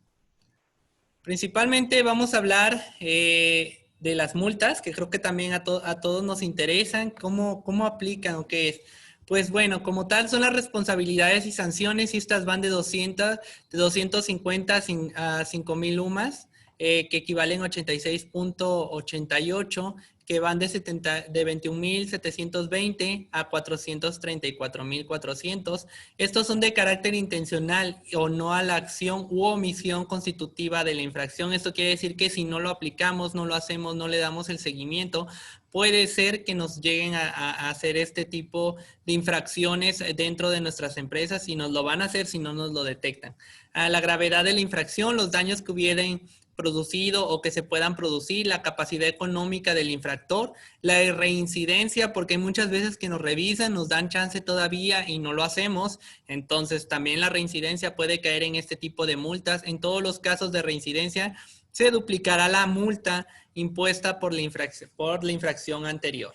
Principalmente vamos a hablar de las multas, que creo que también a todos nos interesan. ¿Cómo aplican o qué es? Pues bueno, como tal son las responsabilidades y sanciones y estas van de 250 a 5,000 UMAS. que equivalen a 86.88, que van de 21.720 a 434.400. Estos son de carácter intencional o no a la acción u omisión constitutiva de la infracción. Esto quiere decir que si no lo aplicamos, no lo hacemos, no le damos el seguimiento, puede ser que nos lleguen a hacer este tipo de infracciones dentro de nuestras empresas y nos lo van a hacer si no nos lo detectan. A la gravedad de la infracción, los daños que hubieran producido o que se puedan producir, la capacidad económica del infractor, la reincidencia, porque hay muchas veces que nos revisan, nos dan chance todavía y no lo hacemos, entonces también la reincidencia puede caer en este tipo de multas. En todos los casos de reincidencia se duplicará la multa impuesta por la infracción anterior.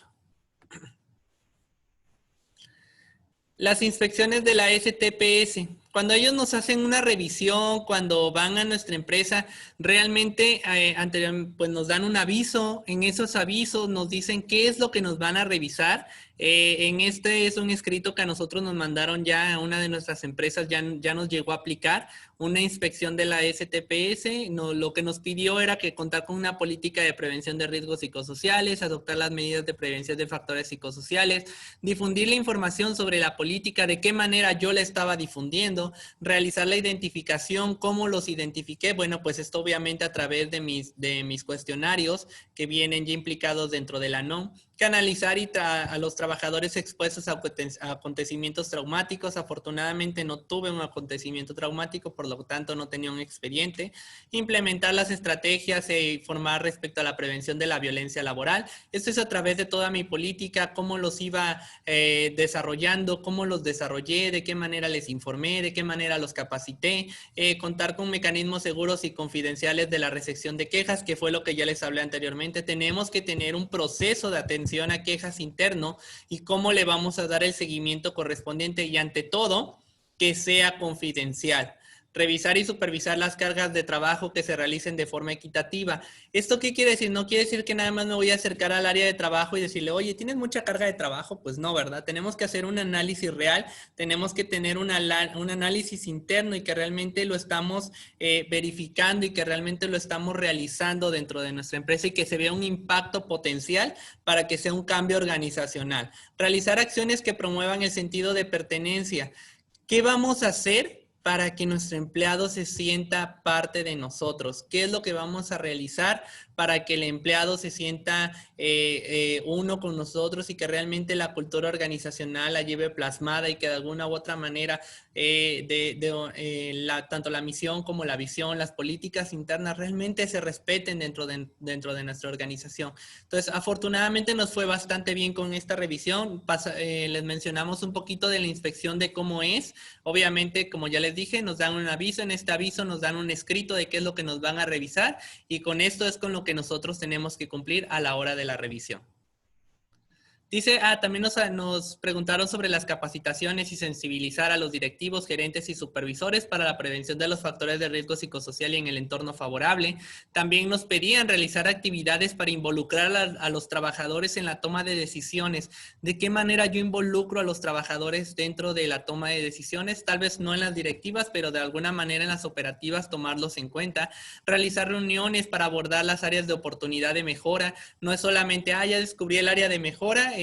Las inspecciones de la STPS. Cuando ellos nos hacen una revisión, cuando van a nuestra empresa, realmente pues nos dan un aviso. En esos avisos nos dicen qué es lo que nos van a revisar. En este es un escrito que a nosotros nos mandaron ya a una de nuestras empresas, ya nos llegó a aplicar una inspección de la STPS. Lo que nos pidió era que contar con una política de prevención de riesgos psicosociales, adoptar las medidas de prevención de factores psicosociales, difundir la información sobre la política, de qué manera yo la estaba difundiendo, realizar la identificación, cómo los identifiqué. Bueno, pues esto obviamente a través de mis cuestionarios que vienen ya implicados dentro de la NOM, canalizar a los trabajadores expuestos a acontecimientos traumáticos. Afortunadamente no tuve un acontecimiento traumático, por lo tanto no tenía un expediente. Implementar las estrategias e informar respecto a la prevención de la violencia laboral. Esto es a través de toda mi política, cómo los iba desarrollando, cómo los desarrollé, de qué manera les informé, de qué manera los capacité. Contar con mecanismos seguros y confidenciales de la recepción de quejas, que fue lo que ya les hablé anteriormente. Tenemos que tener un proceso de atención a quejas interno y cómo le vamos a dar el seguimiento correspondiente y ante todo que sea confidencial. Revisar y supervisar las cargas de trabajo que se realicen de forma equitativa. ¿Esto qué quiere decir? No quiere decir que nada más me voy a acercar al área de trabajo y decirle, oye, ¿tienes mucha carga de trabajo? Pues no, ¿verdad? Tenemos que hacer un análisis real, tenemos que tener un análisis interno y que realmente lo estamos verificando y que realmente lo estamos realizando dentro de nuestra empresa y que se vea un impacto potencial para que sea un cambio organizacional. Realizar acciones que promuevan el sentido de pertenencia. ¿Qué vamos a hacer para que nuestro empleado se sienta parte de nosotros? ¿Qué es lo que vamos a realizar para que el empleado se sienta uno con nosotros y que realmente la cultura organizacional la lleve plasmada y que de alguna u otra manera tanto la misión como la visión, las políticas internas realmente se respeten dentro de nuestra organización? Entonces, afortunadamente nos fue bastante bien con esta revisión. Les mencionamos un poquito de la inspección de cómo es. Obviamente, como ya les dije, nos dan un aviso. En este aviso nos dan un escrito de qué es lo que nos van a revisar y con esto es con lo que nosotros tenemos que cumplir a la hora de la revisión. Dice, también nos preguntaron sobre las capacitaciones y sensibilizar a los directivos, gerentes y supervisores para la prevención de los factores de riesgo psicosocial y en el entorno favorable. También nos pedían realizar actividades para involucrar a los trabajadores en la toma de decisiones. ¿De qué manera yo involucro a los trabajadores dentro de la toma de decisiones? Tal vez no en las directivas, pero de alguna manera en las operativas tomarlos en cuenta. Realizar reuniones para abordar las áreas de oportunidad de mejora. No es solamente, ya descubrí el área de mejora,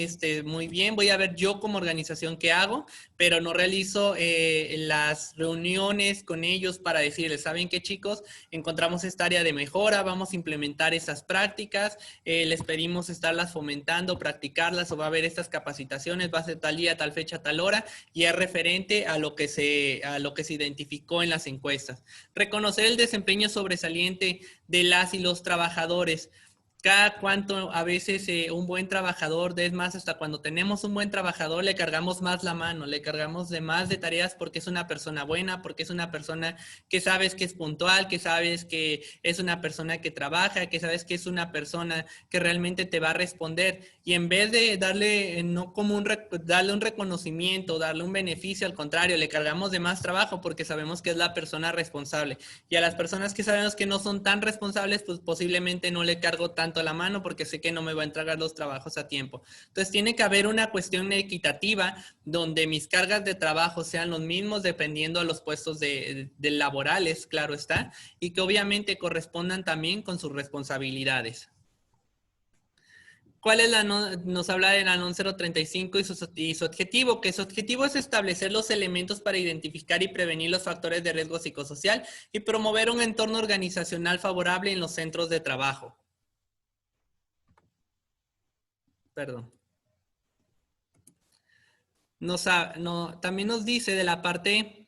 muy bien, voy a ver yo como organización qué hago, pero no realizo las reuniones con ellos para decirles, ¿saben qué, chicos? Encontramos esta área de mejora, vamos a implementar esas prácticas, les pedimos estarlas fomentando, practicarlas, o va a haber estas capacitaciones, va a ser tal día, tal fecha, tal hora, y es referente a lo que se identificó en las encuestas. Reconocer el desempeño sobresaliente de las y los trabajadores. Cada cuánto a veces un buen trabajador, es más, hasta cuando tenemos un buen trabajador le cargamos más la mano, le cargamos de más de tareas porque es una persona buena, porque es una persona que sabes que es puntual, que sabes que es una persona que trabaja, que sabes que es una persona que realmente te va a responder. Y en vez de darle, no como darle un reconocimiento, darle un beneficio, al contrario, le cargamos de más trabajo porque sabemos que es la persona responsable. Y a las personas que sabemos que no son tan responsables, pues posiblemente no le cargo tanto levanto la mano porque sé que no me va a entregar los trabajos a tiempo. Entonces tiene que haber una cuestión equitativa donde mis cargas de trabajo sean los mismos dependiendo de los puestos de laborales, claro está, y que obviamente correspondan también con sus responsabilidades. ¿Cuál es nos habla de la NON 035 y su objetivo? Que su objetivo es establecer los elementos para identificar y prevenir los factores de riesgo psicosocial y promover un entorno organizacional favorable en los centros de trabajo. Perdón. También nos dice de la parte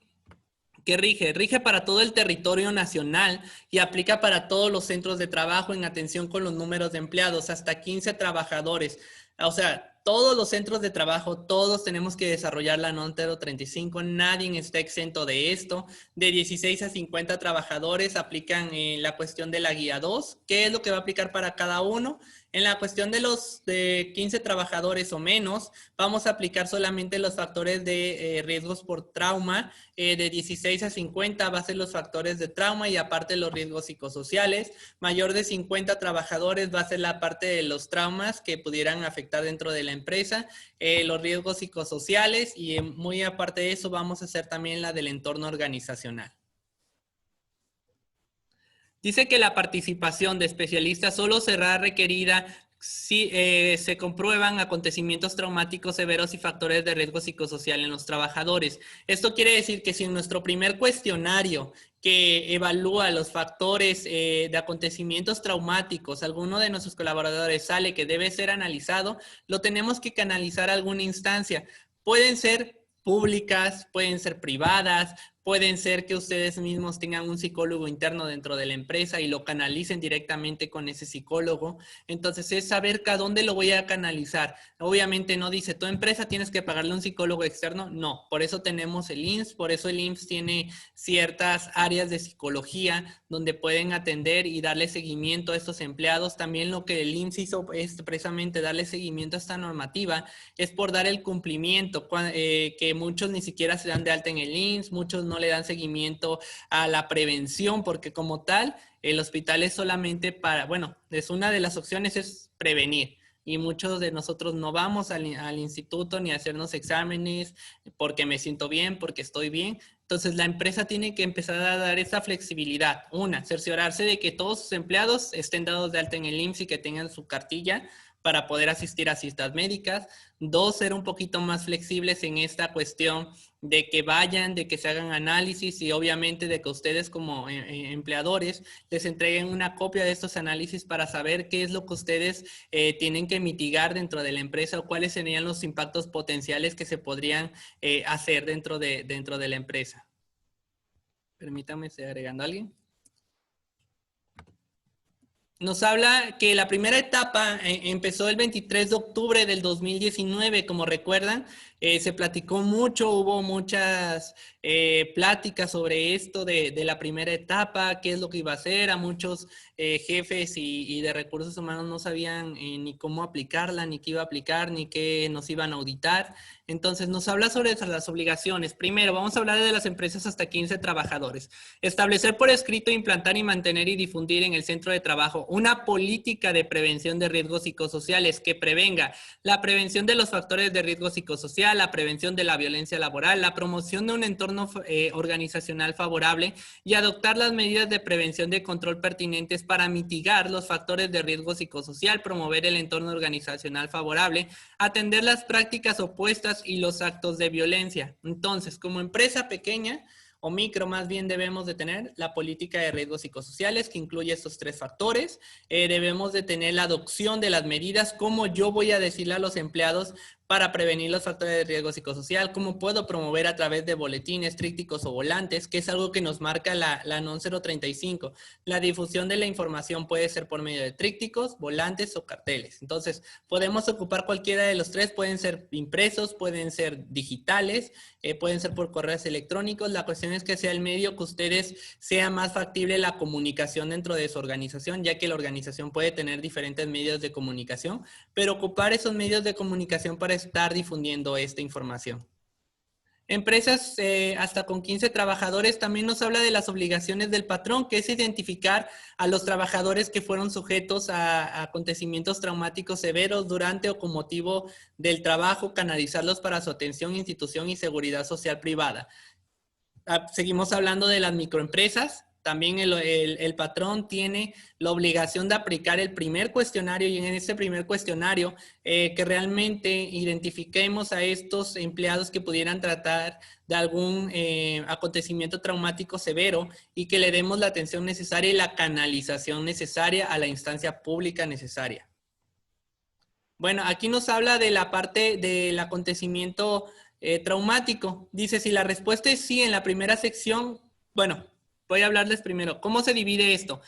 que rige para todo el territorio nacional y aplica para todos los centros de trabajo en atención con los números de empleados, hasta 15 trabajadores. O sea, todos los centros de trabajo, todos tenemos que desarrollar la NON 035, nadie está exento de esto. De 16 a 50 trabajadores aplican la cuestión de la guía 2, ¿qué es lo que va a aplicar para cada uno? En la cuestión de los de 15 trabajadores o menos, vamos a aplicar solamente los factores de riesgos por trauma. De 16 a 50 va a ser los factores de trauma y aparte los riesgos psicosociales. Mayor de 50 trabajadores va a ser la parte de los traumas que pudieran afectar dentro de la empresa, los riesgos psicosociales y muy aparte de eso vamos a hacer también la del entorno organizacional. Dice que la participación de especialistas solo será requerida si se comprueban acontecimientos traumáticos severos y factores de riesgo psicosocial en los trabajadores. Esto quiere decir que si en nuestro primer cuestionario que evalúa los factores de acontecimientos traumáticos, alguno de nuestros colaboradores sale que debe ser analizado, lo tenemos que canalizar a alguna instancia. Pueden ser públicas, pueden ser privadas, pueden ser que ustedes mismos tengan un psicólogo interno dentro de la empresa y lo canalicen directamente con ese psicólogo. Entonces es saber a dónde lo voy a canalizar. Obviamente no dice, tu empresa tienes que pagarle un psicólogo externo. No, por eso tenemos el IMSS, por eso el IMSS tiene ciertas áreas de psicología donde pueden atender y darle seguimiento a estos empleados. También lo que el IMSS hizo es precisamente darle seguimiento a esta normativa, es por dar el cumplimiento, que muchos ni siquiera se dan de alta en el IMSS, muchos no le dan seguimiento a la prevención, porque como tal, el hospital es solamente para, bueno, es una de las opciones es prevenir. Y muchos de nosotros no vamos al instituto ni a hacernos exámenes porque me siento bien, porque estoy bien. Entonces la empresa tiene que empezar a dar esa flexibilidad. Una, cerciorarse de que todos sus empleados estén dados de alta en el IMSS y que tengan su cartilla para poder asistir a citas médicas. Dos, ser un poquito más flexibles en esta cuestión de que vayan, de que se hagan análisis y obviamente de que ustedes como empleadores les entreguen una copia de estos análisis para saber qué es lo que ustedes tienen que mitigar dentro de la empresa o cuáles serían los impactos potenciales que se podrían hacer dentro de la empresa. Permítame, estoy agregando a alguien. Nos habla que la primera etapa empezó el 23 de octubre del 2019, como recuerdan, se platicó mucho, hubo muchas pláticas sobre esto de la primera etapa, qué es lo que iba a hacer, a muchos jefes y de recursos humanos no sabían ni cómo aplicarla, ni qué iba a aplicar, ni qué nos iban a auditar. Entonces nos habla sobre las obligaciones. Primero, vamos a hablar de las empresas hasta 15 trabajadores. Establecer por escrito, implantar y mantener y difundir en el centro de trabajo una política de prevención de riesgos psicosociales que prevenga la prevención de los factores de riesgo psicosocial, la prevención de la violencia laboral, la promoción de un entorno organizacional favorable y adoptar las medidas de prevención de control pertinentes para mitigar los factores de riesgo psicosocial, promover el entorno organizacional favorable, atender las prácticas opuestas y los actos de violencia. Entonces, como empresa pequeña o micro, más bien debemos de tener la política de riesgos psicosociales que incluye estos tres factores. Debemos de tener la adopción de las medidas, como yo voy a decirle a los empleados para prevenir los factores de riesgo psicosocial, cómo puedo promover a través de boletines, trípticos o volantes, que es algo que nos marca la NON 035. La difusión de la información puede ser por medio de trípticos, volantes o carteles. Entonces, podemos ocupar cualquiera de los tres, pueden ser impresos, pueden ser digitales, pueden ser por correos electrónicos. La cuestión es que sea el medio que ustedes sea más factible la comunicación dentro de su organización, ya que la organización puede tener diferentes medios de comunicación, pero ocupar esos medios de comunicación para estar difundiendo esta información. Empresas hasta con 15 trabajadores también nos habla de las obligaciones del patrón, que es identificar a los trabajadores que fueron sujetos a acontecimientos traumáticos severos durante o con motivo del trabajo, canalizarlos para su atención, institución y seguridad social privada. Seguimos hablando de las microempresas. También el patrón tiene la obligación de aplicar el primer cuestionario y en este primer cuestionario que realmente identifiquemos a estos empleados que pudieran tratar de algún acontecimiento traumático severo y que le demos la atención necesaria y la canalización necesaria a la instancia pública necesaria. Bueno, aquí nos habla de la parte del acontecimiento traumático. Dice, si la respuesta es sí en la primera sección, bueno, voy a hablarles primero. ¿Cómo se divide esto?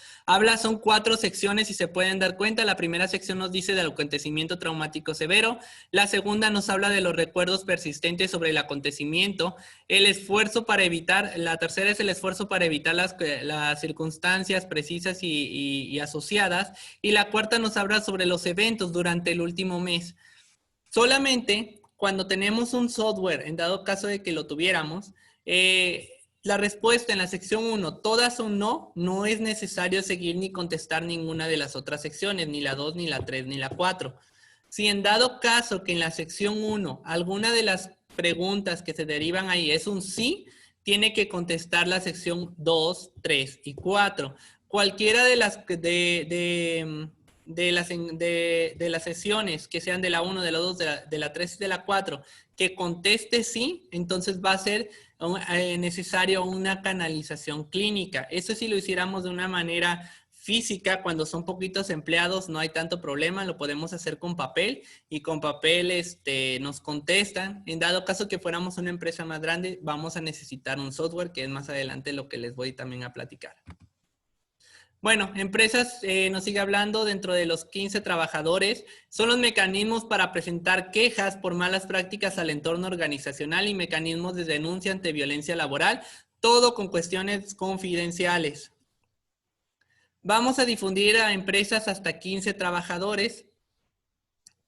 Son 4 secciones, si se pueden dar cuenta. La primera sección nos dice del acontecimiento traumático severo. La segunda nos habla de los recuerdos persistentes sobre el acontecimiento. El esfuerzo para evitar, la tercera es el esfuerzo para evitar las circunstancias precisas y asociadas. Y la cuarta nos habla sobre los eventos durante el último mes. Solamente cuando tenemos un software, en dado caso de que lo tuviéramos, la respuesta en la sección 1, todas o no, no es necesario seguir ni contestar ninguna de las otras secciones, ni la 2, ni la 3, ni la 4. Si en dado caso que en la sección 1, alguna de las preguntas que se derivan ahí es un sí, tiene que contestar la sección 2, 3 y 4. Cualquiera de las sesiones que sean de la 1, de la 2, de la 3 y de la 4, que conteste sí, entonces va a ser necesario una canalización clínica. Eso si lo hiciéramos de una manera física, cuando son poquitos empleados, no hay tanto problema, lo podemos hacer con papel y con papel nos contestan. En dado caso que fuéramos una empresa más grande, vamos a necesitar un software, que es más adelante lo que les voy también a platicar. Bueno, empresas, nos sigue hablando dentro de los 15 trabajadores, son los mecanismos para presentar quejas por malas prácticas al entorno organizacional y mecanismos de denuncia ante violencia laboral, todo con cuestiones confidenciales. Vamos a difundir a empresas hasta 15 trabajadores.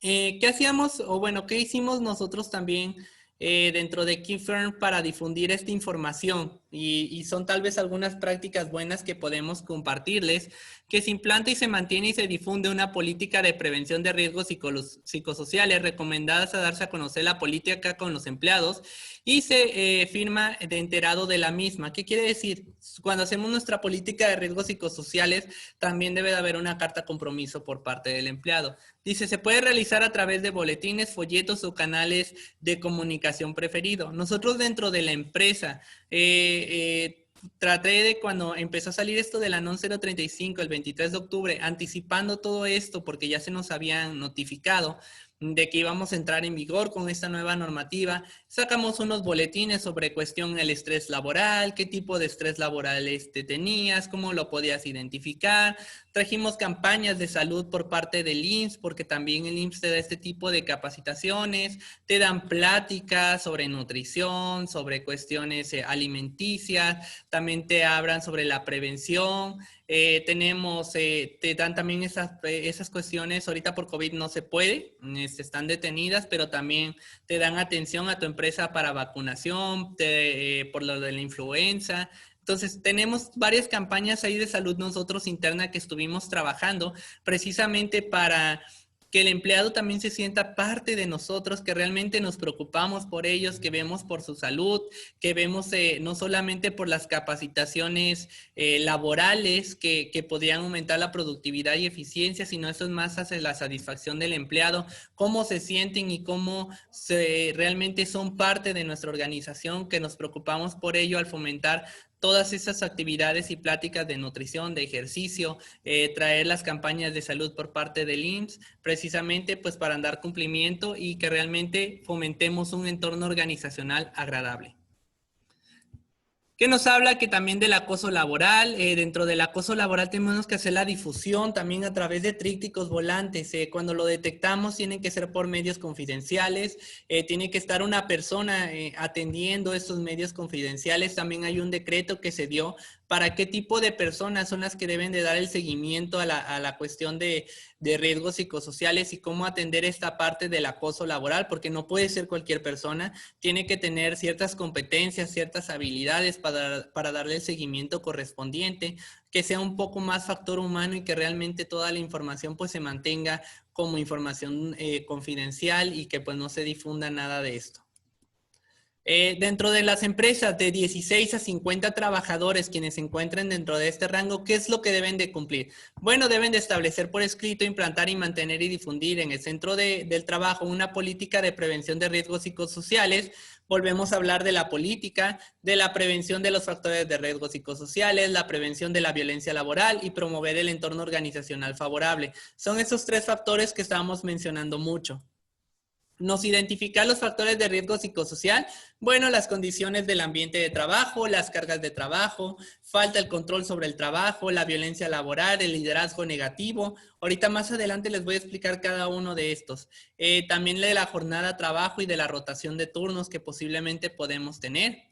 ¿Qué hacíamos? O bueno, ¿qué hicimos nosotros también dentro de KeyFirm para difundir esta información? Y son tal vez algunas prácticas buenas que podemos compartirles, que se implanta y se mantiene y se difunde una política de prevención de riesgos psicosociales recomendadas a darse a conocer la política con los empleados y se firma de enterado de la misma. ¿Qué quiere decir? Cuando hacemos nuestra política de riesgos psicosociales, también debe de haber una carta compromiso por parte del empleado. Dice, se puede realizar a través de boletines, folletos o canales de comunicación preferido. Nosotros dentro de la empresa, traté de cuando empezó a salir esto de la NON 035 el 23 de octubre, anticipando todo esto porque ya se nos habían notificado de que íbamos a entrar en vigor con esta nueva normativa, sacamos unos boletines sobre cuestión del estrés laboral, qué tipo de estrés laboral tenías, cómo lo podías identificar, trajimos campañas de salud por parte del IMSS, porque también el IMSS te da este tipo de capacitaciones, te dan pláticas sobre nutrición, sobre cuestiones alimenticias, también te hablan sobre la prevención. Te dan también esas cuestiones, ahorita por COVID no se puede, están detenidas, pero también te dan atención a tu empresa para vacunación, por lo de la influenza. Entonces, tenemos varias campañas ahí de salud nosotros interna que estuvimos trabajando precisamente para que el empleado también se sienta parte de nosotros, que realmente nos preocupamos por ellos, que vemos por su salud, que vemos no solamente por las capacitaciones laborales que podrían aumentar la productividad y eficiencia, sino eso es más hacia la satisfacción del empleado, cómo se sienten y cómo realmente son parte de nuestra organización, que nos preocupamos por ello al fomentar todas esas actividades y pláticas de nutrición, de ejercicio, traer las campañas de salud por parte del IMSS, precisamente pues para dar cumplimiento y que realmente fomentemos un entorno organizacional agradable. Que nos habla que también del acoso laboral, dentro del acoso laboral tenemos que hacer la difusión también a través de trípticos volantes, cuando lo detectamos tienen que ser por medios confidenciales, tiene que estar una persona atendiendo estos medios confidenciales, también hay un decreto que se dio para qué tipo de personas son las que deben de dar el seguimiento a la cuestión de riesgos psicosociales y cómo atender esta parte del acoso laboral, porque no puede ser cualquier persona, tiene que tener ciertas competencias, ciertas habilidades para darle el seguimiento correspondiente, que sea un poco más factor humano y que realmente toda la información pues se mantenga como información confidencial y que pues no se difunda nada de esto. Dentro de las empresas de 16 a 50 trabajadores quienes se encuentren dentro de este rango, ¿qué es lo que deben de cumplir? Bueno, deben de establecer por escrito, implantar y mantener y difundir en el centro del trabajo una política de prevención de riesgos psicosociales. Volvemos a hablar de la política, de la prevención de los factores de riesgos psicosociales, la prevención de la violencia laboral y promover el entorno organizacional favorable. Son esos tres factores que estábamos mencionando mucho. Nos identificar los factores de riesgo psicosocial, bueno, las condiciones del ambiente de trabajo, las cargas de trabajo, falta el control sobre el trabajo, la violencia laboral, el liderazgo negativo. Ahorita más adelante les voy a explicar cada uno de estos. También de la jornada de trabajo y de la rotación de turnos que posiblemente podemos tener.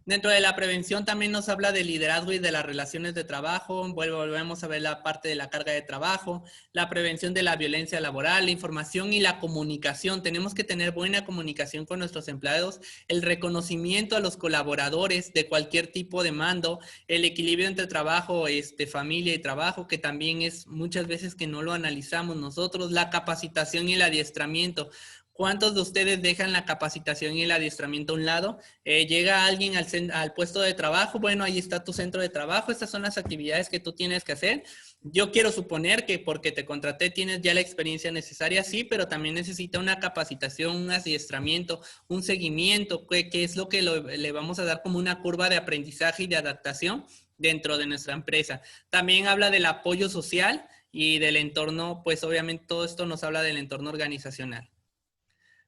Dentro de la prevención también nos habla del liderazgo y de las relaciones de trabajo. Volvemos a ver la parte de la carga de trabajo, la prevención de la violencia laboral, la información y la comunicación. Tenemos que tener buena comunicación con nuestros empleados, el reconocimiento a los colaboradores de cualquier tipo de mando, el equilibrio entre trabajo, familia y trabajo, que también es muchas veces que no lo analizamos nosotros, la capacitación y el adiestramiento. ¿Cuántos de ustedes dejan la capacitación y el adiestramiento a un lado? Llega alguien al puesto de trabajo, bueno, ahí está tu centro de trabajo, estas son las actividades que tú tienes que hacer. Yo quiero suponer que porque te contraté tienes ya la experiencia necesaria, sí, pero también necesita una capacitación, un adiestramiento, un seguimiento, que es lo que le vamos a dar como una curva de aprendizaje y de adaptación dentro de nuestra empresa. También habla del apoyo social y del entorno, pues obviamente todo esto nos habla del entorno organizacional.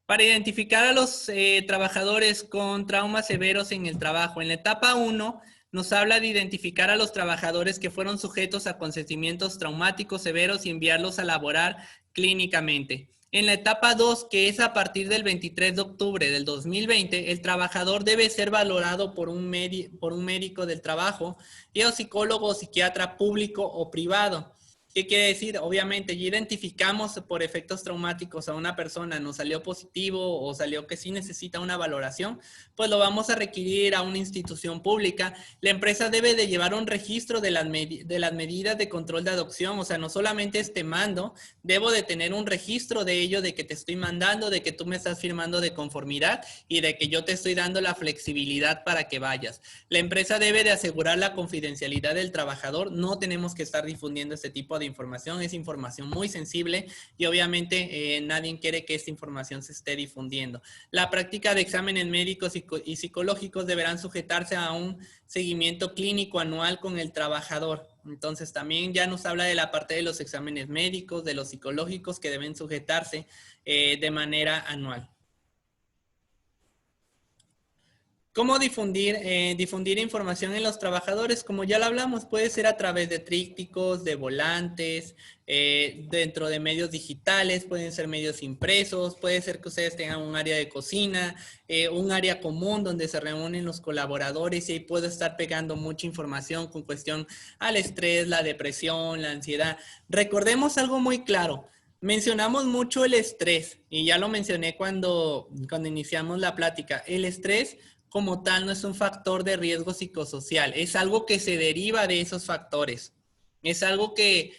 Para identificar a los trabajadores con traumas severos en el trabajo. En la etapa 1 nos habla de identificar a los trabajadores que fueron sujetos a acontecimientos traumáticos severos y enviarlos a laborar clínicamente. En la etapa 2, que es a partir del 23 de octubre del 2020, el trabajador debe ser valorado por un médico del trabajo y o psicólogo o psiquiatra público o privado. ¿Qué quiere decir? Obviamente, ya identificamos por efectos traumáticos a una persona, nos salió positivo o salió que sí necesita una valoración, pues lo vamos a requerir a una institución pública. La empresa debe de llevar un registro de las medidas de control de adopción, o sea, no solamente mando, debo de tener un registro de ello, de que te estoy mandando, de que tú me estás firmando de conformidad y de que yo te estoy dando la flexibilidad para que vayas. La empresa debe de asegurar la confidencialidad del trabajador, no tenemos que estar difundiendo este tipo de información, es información muy sensible y obviamente nadie quiere que esta información se esté difundiendo. La práctica de exámenes médicos y psicológicos deberán sujetarse a un seguimiento clínico anual con el trabajador. Entonces también ya nos habla de la parte de los exámenes médicos, de los psicológicos que deben sujetarse de manera anual. ¿Cómo difundir? Difundir información en los trabajadores, como ya lo hablamos, puede ser a través de trípticos, de volantes, dentro de medios digitales, pueden ser medios impresos, puede ser que ustedes tengan un área de cocina, un área común donde se reúnen los colaboradores y ahí puedo estar pegando mucha información con cuestión al estrés, la depresión, la ansiedad. Recordemos algo muy claro. Mencionamos mucho el estrés y ya lo mencioné cuando iniciamos la plática. El estrés como tal no es un factor de riesgo psicosocial, es algo que se deriva de esos factores. Es algo que,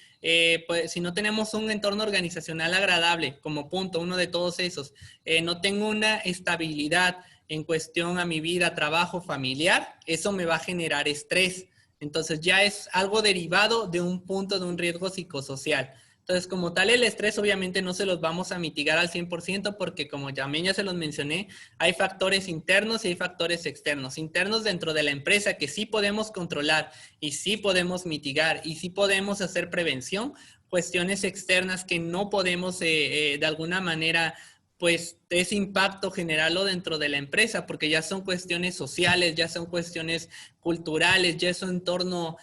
pues, si no tenemos un entorno organizacional agradable, como punto uno de todos esos, no tengo una estabilidad en cuestión a mi vida, trabajo, familiar, eso me va a generar estrés. Entonces ya es algo derivado de un punto de un riesgo psicosocial. Entonces, como tal, el estrés obviamente no se los vamos a mitigar al 100% porque, como también ya se los mencioné, hay factores internos y hay factores externos. Internos dentro de la empresa que sí podemos controlar y sí podemos mitigar y sí podemos hacer prevención. Cuestiones externas que no podemos de alguna manera pues ese impacto generarlo dentro de la empresa, porque ya son cuestiones sociales, ya son cuestiones culturales, ya es un entorno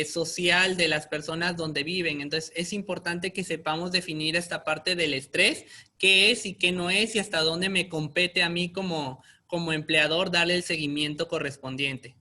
social de las personas donde viven. Entonces es importante que sepamos definir esta parte del estrés, qué es y qué no es y hasta dónde me compete a mí como empleador darle el seguimiento correspondiente.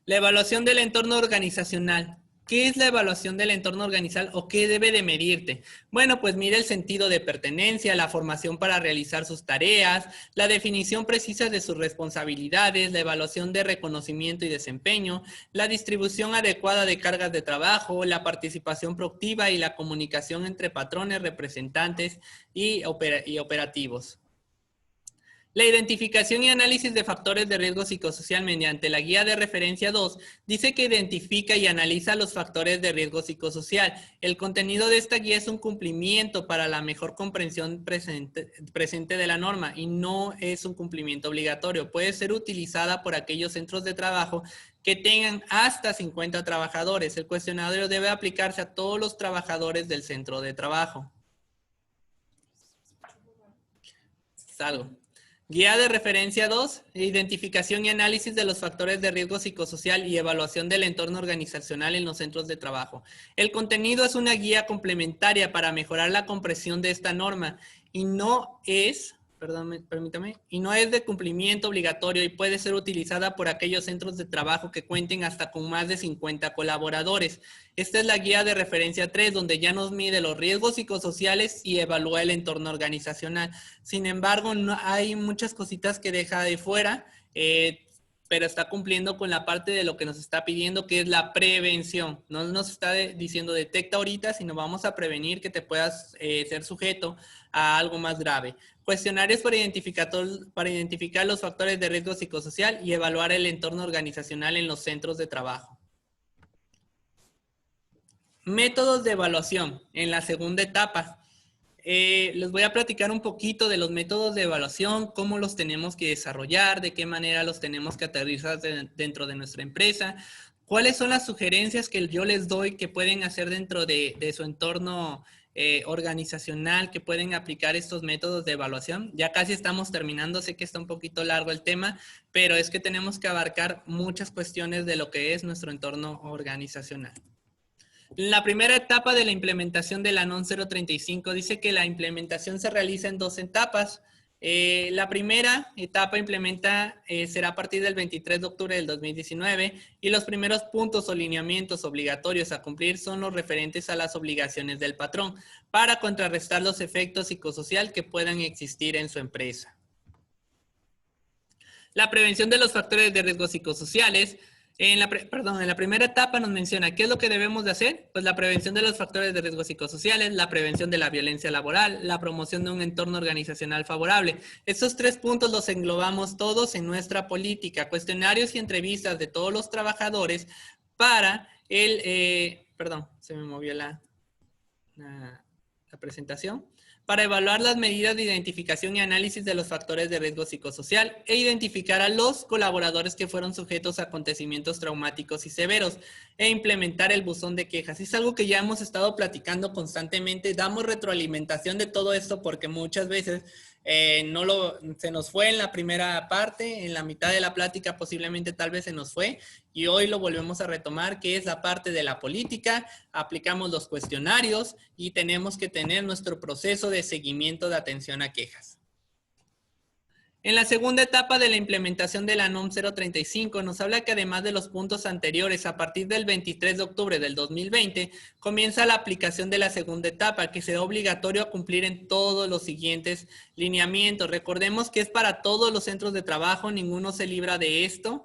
La evaluación del entorno organizacional. ¿Qué es la evaluación del entorno organizacional o qué debe de medirte? Bueno, pues mira el sentido de pertenencia, la formación para realizar sus tareas, la definición precisa de sus responsabilidades, la evaluación de reconocimiento y desempeño, la distribución adecuada de cargas de trabajo, la participación proactiva y la comunicación entre patrones, representantes y operativos. La identificación y análisis de factores de riesgo psicosocial mediante la guía de referencia 2 dice que identifica y analiza los factores de riesgo psicosocial. El contenido de esta guía es un cumplimiento para la mejor comprensión presente de la norma y no es un cumplimiento obligatorio. Puede ser utilizada por aquellos centros de trabajo que tengan hasta 50 trabajadores. El cuestionario debe aplicarse a todos los trabajadores del centro de trabajo. Salgo. Guía de referencia 2, identificación y análisis de los factores de riesgo psicosocial y evaluación del entorno organizacional en los centros de trabajo. El contenido es una guía complementaria para mejorar la comprensión de esta norma y no es, y no es de cumplimiento obligatorio y puede ser utilizada por aquellos centros de trabajo que cuenten hasta con más de 50 colaboradores. Esta es la guía de referencia 3, donde ya nos mide los riesgos psicosociales y evalúa el entorno organizacional. Sin embargo, no, hay muchas cositas que deja de fuera, pero está cumpliendo con la parte de lo que nos está pidiendo, que es la prevención. No nos está diciendo detecta ahorita, sino vamos a prevenir que te puedas ser sujeto a algo más grave. Cuestionarios para identificar los factores de riesgo psicosocial y evaluar el entorno organizacional en los centros de trabajo. Métodos de evaluación en la segunda etapa. Les voy a platicar un poquito de los métodos de evaluación, cómo los tenemos que desarrollar, de qué manera los tenemos que aterrizar dentro de nuestra empresa, cuáles son las sugerencias que yo les doy que pueden hacer dentro de su entorno organizacional, que pueden aplicar estos métodos de evaluación. Ya casi estamos terminando, sé que está un poquito largo el tema, pero es que tenemos que abarcar muchas cuestiones de lo que es nuestro entorno organizacional. La primera etapa de la implementación de la NOM 035 dice que la implementación se realiza en 2 etapas. La primera etapa será a partir del 23 de octubre del 2019 y los primeros puntos o lineamientos obligatorios a cumplir son los referentes a las obligaciones del patrón para contrarrestar los efectos psicosociales que puedan existir en su empresa. La prevención de los factores de riesgo psicosociales. En la primera etapa nos menciona qué es lo que debemos de hacer. Pues la prevención de los factores de riesgo psicosociales, la prevención de la violencia laboral, la promoción de un entorno organizacional favorable. Estos 3 puntos los englobamos todos en nuestra política. Cuestionarios y entrevistas de todos los trabajadores para se me movió la presentación. Para evaluar las medidas de identificación y análisis de los factores de riesgo psicosocial e identificar a los colaboradores que fueron sujetos a acontecimientos traumáticos y severos e implementar el buzón de quejas. Es algo que ya hemos estado platicando constantemente, damos retroalimentación de todo esto porque muchas veces se nos fue en la primera parte, en la mitad de la plática posiblemente tal vez se nos fue y hoy lo volvemos a retomar, que es la parte de la política, aplicamos los cuestionarios y tenemos que tener nuestro proceso de seguimiento de atención a quejas. En la segunda etapa de la implementación de la NOM 035 nos habla que además de los puntos anteriores, a partir del 23 de octubre del 2020, comienza la aplicación de la segunda etapa, que será obligatorio cumplir en todos los siguientes lineamientos. Recordemos que es para todos los centros de trabajo, ninguno se libra de esto,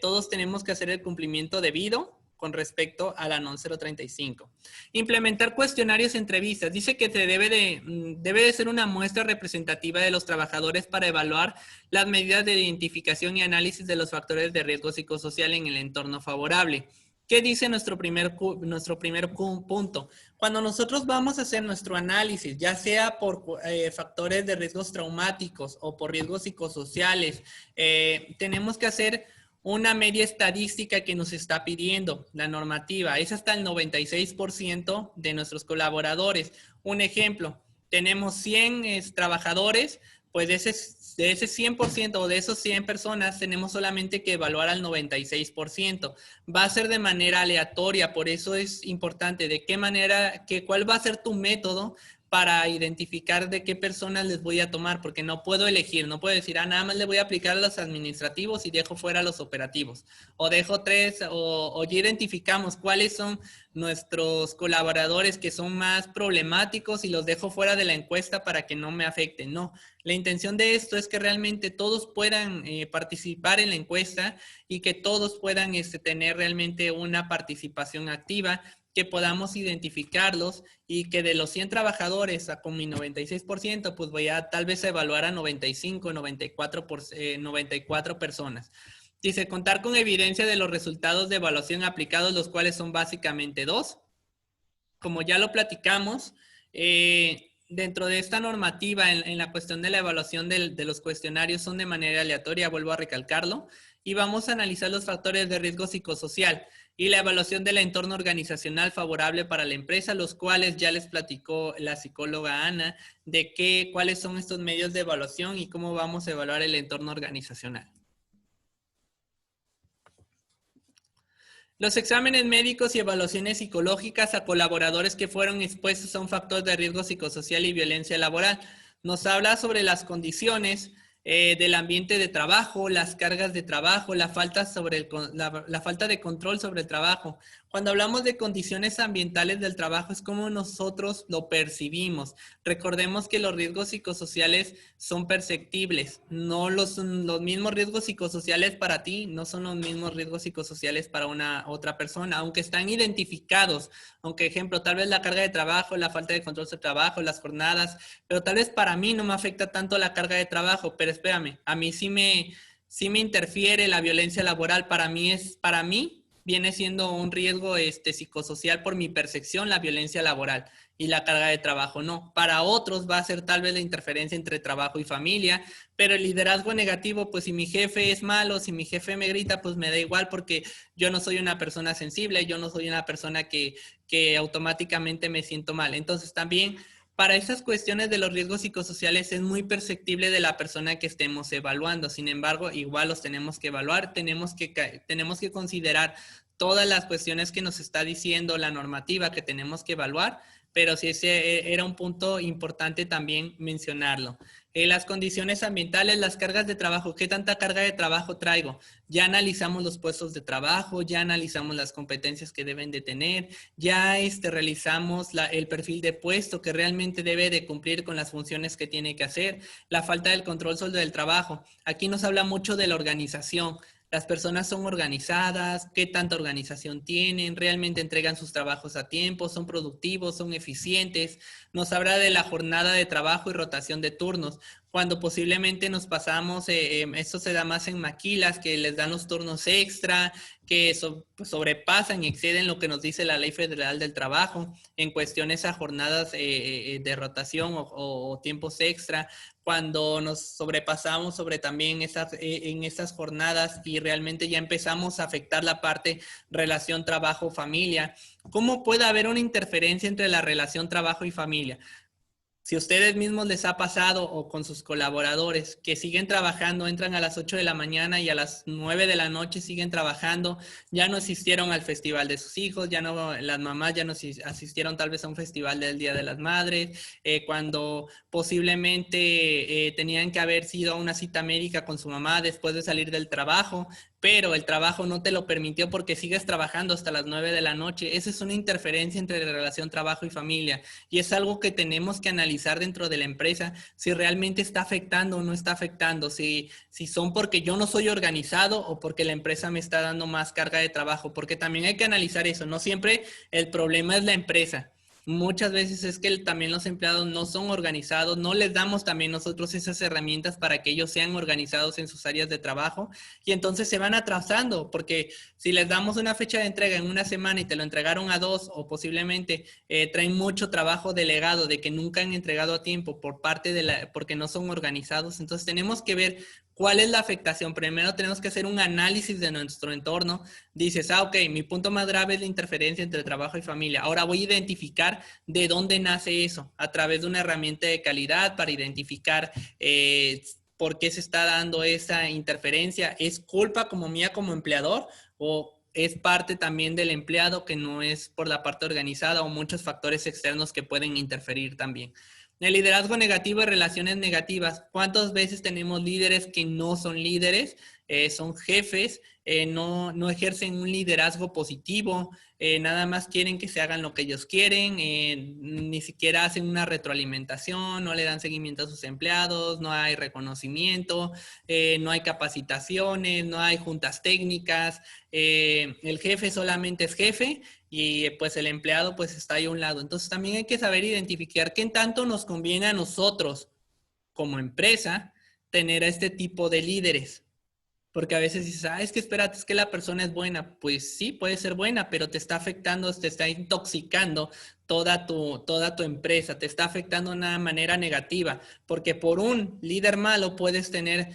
todos tenemos que hacer el cumplimiento debido con respecto a la NOM 035. Implementar cuestionarios y entrevistas. Dice que debe de ser una muestra representativa de los trabajadores para evaluar las medidas de identificación y análisis de los factores de riesgo psicosocial en el entorno favorable. ¿Qué dice nuestro primer punto? Cuando nosotros vamos a hacer nuestro análisis, ya sea por factores de riesgos traumáticos o por riesgos psicosociales, tenemos que hacer una media estadística que nos está pidiendo la normativa. Es hasta el 96% de nuestros colaboradores. Un ejemplo, tenemos 100 trabajadores, pues de ese 100% o de esos 100 personas tenemos solamente que evaluar al 96%. Va a ser de manera aleatoria, por eso es importante de qué manera, cuál va a ser tu método para identificar de qué personas les voy a tomar, porque no puedo elegir, no puedo decir, nada más le voy a aplicar a los administrativos y dejo fuera a los operativos, o dejo tres, o ya identificamos cuáles son nuestros colaboradores que son más problemáticos y los dejo fuera de la encuesta para que no me afecten. No, la intención de esto es que realmente todos puedan participar en la encuesta y que todos puedan tener realmente una participación activa, que podamos identificarlos y que de los 100 trabajadores con mi 96%, pues voy a tal vez evaluar a 95, 94 personas. Dice, contar con evidencia de los resultados de evaluación aplicados, los cuales son básicamente dos. Como ya lo platicamos, dentro de esta normativa, en la cuestión de la evaluación de los cuestionarios, son de manera aleatoria, vuelvo a recalcarlo, y vamos a analizar los factores de riesgo psicosocial y la evaluación del entorno organizacional favorable para la empresa, los cuales ya les platicó la psicóloga Ana, de cuáles son estos medios de evaluación y cómo vamos a evaluar el entorno organizacional. Los exámenes médicos y evaluaciones psicológicas a colaboradores que fueron expuestos a un factor de riesgo psicosocial y violencia laboral. Nos habla sobre las condiciones del ambiente de trabajo, las cargas de trabajo, la falta de control sobre el trabajo. Cuando hablamos de condiciones ambientales del trabajo es como nosotros lo percibimos. Recordemos que los riesgos psicosociales son perceptibles. No los mismos riesgos psicosociales para ti no son los mismos riesgos psicosociales para una otra persona, aunque están identificados. Aunque, ejemplo, tal vez la carga de trabajo, la falta de control sobre el trabajo, las jornadas, pero tal vez para mí no me afecta tanto la carga de trabajo, pero espérame, a mí sí me interfiere la violencia laboral. Para mí viene siendo un riesgo psicosocial por mi percepción, la violencia laboral, y la carga de trabajo no. Para otros va a ser tal vez la interferencia entre trabajo y familia, pero el liderazgo negativo, pues si mi jefe es malo, si mi jefe me grita, pues me da igual porque yo no soy una persona sensible, yo no soy una persona que automáticamente me siento mal. Entonces también para esas cuestiones de los riesgos psicosociales es muy perceptible de la persona que estemos evaluando. Sin embargo, igual los tenemos que evaluar, tenemos que considerar todas las cuestiones que nos está diciendo la normativa que tenemos que evaluar, pero sí ese era un punto importante también mencionarlo. Las condiciones ambientales, las cargas de trabajo, ¿qué tanta carga de trabajo traigo? Ya analizamos los puestos de trabajo, ya analizamos las competencias que deben de tener, ya realizamos el perfil de puesto que realmente debe de cumplir con las funciones que tiene que hacer, la falta del control sobre el trabajo. Aquí nos habla mucho de la organización. Las personas son organizadas, qué tanta organización tienen, realmente entregan sus trabajos a tiempo, son productivos, son eficientes. Nos habla de la jornada de trabajo y rotación de turnos. Cuando posiblemente nos pasamos, esto se da más en maquilas, que les dan los turnos extra, que sobrepasan y exceden lo que nos dice la Ley Federal del Trabajo en cuestiones a jornadas de rotación o tiempos extra. Cuando nos sobrepasamos sobre también en esas jornadas y realmente ya empezamos a afectar la parte relación trabajo-familia. ¿Cómo puede haber una interferencia entre la relación trabajo y familia? Si a ustedes mismos les ha pasado o con sus colaboradores que siguen trabajando, entran a las 8 de la mañana y a las 9 de la noche siguen trabajando, ya no asistieron al festival de sus hijos, las mamás ya no asistieron tal vez a un festival del Día de las Madres, cuando posiblemente tenían que haber sido a una cita médica con su mamá después de salir del trabajo, pero el trabajo no te lo permitió porque sigues trabajando hasta las 9 de la noche. Esa es una interferencia entre la relación trabajo y familia y es algo que tenemos que analizar dentro de la empresa, si realmente está afectando o no está afectando, si son porque yo no soy organizado o porque la empresa me está dando más carga de trabajo, porque también hay que analizar eso. No siempre el problema es la empresa. Muchas veces es que también los empleados no son organizados, no les damos también nosotros esas herramientas para que ellos sean organizados en sus áreas de trabajo y entonces se van atrasando, porque si les damos una fecha de entrega en una semana y te lo entregaron a 2 o posiblemente traen mucho trabajo delegado de que nunca han entregado a tiempo porque no son organizados, entonces tenemos que ver ¿cuál es la afectación? Primero tenemos que hacer un análisis de nuestro entorno. Dices, ok, mi punto más grave es la interferencia entre trabajo y familia. Ahora voy a identificar de dónde nace eso a través de una herramienta de calidad para identificar por qué se está dando esa interferencia. ¿Es culpa como mía como empleador? ¿O es parte también del empleado, que no es por la parte organizada, o muchos factores externos que pueden interferir también. El liderazgo negativo y relaciones negativas. ¿Cuántas veces tenemos líderes que no son líderes? Son jefes, no ejercen un liderazgo positivo, nada más quieren que se hagan lo que ellos quieren, ni siquiera hacen una retroalimentación, no le dan seguimiento a sus empleados, no hay reconocimiento, no hay capacitaciones, no hay juntas técnicas, el jefe solamente es jefe y pues el empleado pues está ahí a un lado. Entonces también hay que saber identificar qué tanto nos conviene a nosotros como empresa tener a este tipo de líderes. Porque a veces dices, es que espérate, es que la persona es buena. Pues sí, puede ser buena, pero te está afectando, te está intoxicando toda tu empresa, te está afectando de una manera negativa, porque por un líder malo puedes tener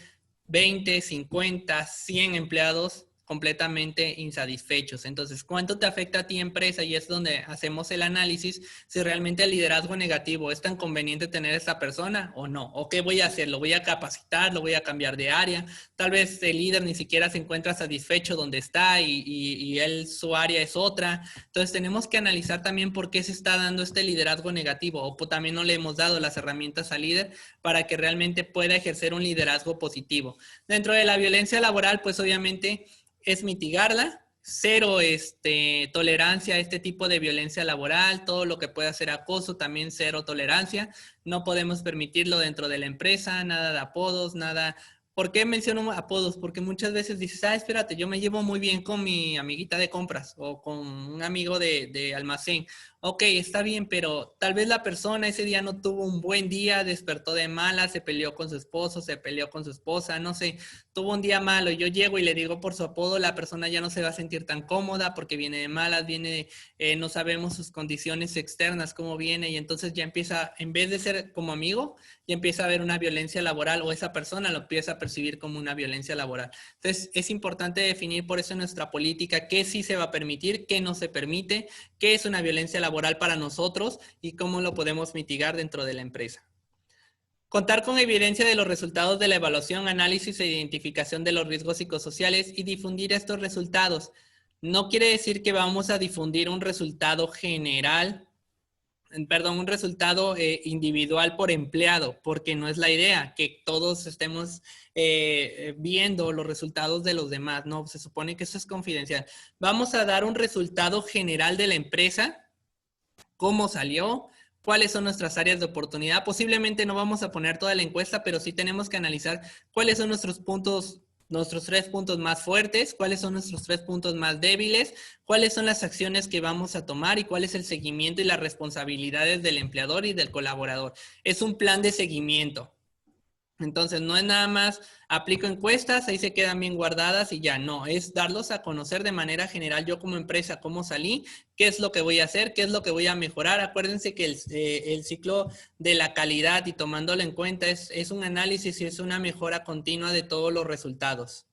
20, 50, 100 empleados completamente insatisfechos. Entonces, ¿cuánto te afecta a ti empresa? Y es donde hacemos el análisis si realmente el liderazgo negativo es tan conveniente tener a esta persona o no. ¿O qué voy a hacer? ¿Lo voy a capacitar? ¿Lo voy a cambiar de área? Tal vez el líder ni siquiera se encuentra satisfecho donde está y él, su área es otra. Entonces, tenemos que analizar también por qué se está dando este liderazgo negativo o también no le hemos dado las herramientas al líder para que realmente pueda ejercer un liderazgo positivo. Dentro de la violencia laboral, pues obviamente es mitigarla, cero tolerancia a este tipo de violencia laboral, todo lo que pueda ser acoso, también cero tolerancia, no podemos permitirlo dentro de la empresa, nada de apodos, nada. ¿Por qué menciono apodos? Porque muchas veces dices, espérate, yo me llevo muy bien con mi amiguita de compras o con un amigo de almacén. Ok, está bien, pero tal vez la persona ese día no tuvo un buen día, despertó de mala, se peleó con su esposo, se peleó con su esposa, no sé, tuvo un día malo y yo llego y le digo por su apodo, la persona ya no se va a sentir tan cómoda porque viene de malas, no sabemos sus condiciones externas, cómo viene, y entonces ya empieza, en vez de ser como amigo, ya empieza a haber una violencia laboral o esa persona lo empieza a percibir como una violencia laboral. Entonces, es importante definir por eso en nuestra política qué sí se va a permitir, qué no se permite, qué es una violencia laboral para nosotros y cómo lo podemos mitigar dentro de la empresa. Contar con evidencia de los resultados de la evaluación, análisis e identificación de los riesgos psicosociales y difundir estos resultados. No quiere decir que vamos a difundir un resultado general, un resultado individual por empleado, porque no es la idea que todos estemos viendo los resultados de los demás, no, se supone que eso es confidencial. Vamos a dar un resultado general de la empresa, cómo salió, cuáles son nuestras áreas de oportunidad. Posiblemente no vamos a poner toda la encuesta, pero sí tenemos que analizar cuáles son nuestros puntos, nuestros 3 puntos más fuertes, cuáles son nuestros 3 puntos más débiles, cuáles son las acciones que vamos a tomar y cuál es el seguimiento y las responsabilidades del empleador y del colaborador. Es un plan de seguimiento. Entonces, no es nada más aplico encuestas, ahí se quedan bien guardadas y ya, no, es darlos a conocer de manera general yo como empresa, cómo salí, qué es lo que voy a hacer, qué es lo que voy a mejorar. Acuérdense que el ciclo de la calidad y tomándolo en cuenta es un análisis y es una mejora continua de todos los resultados.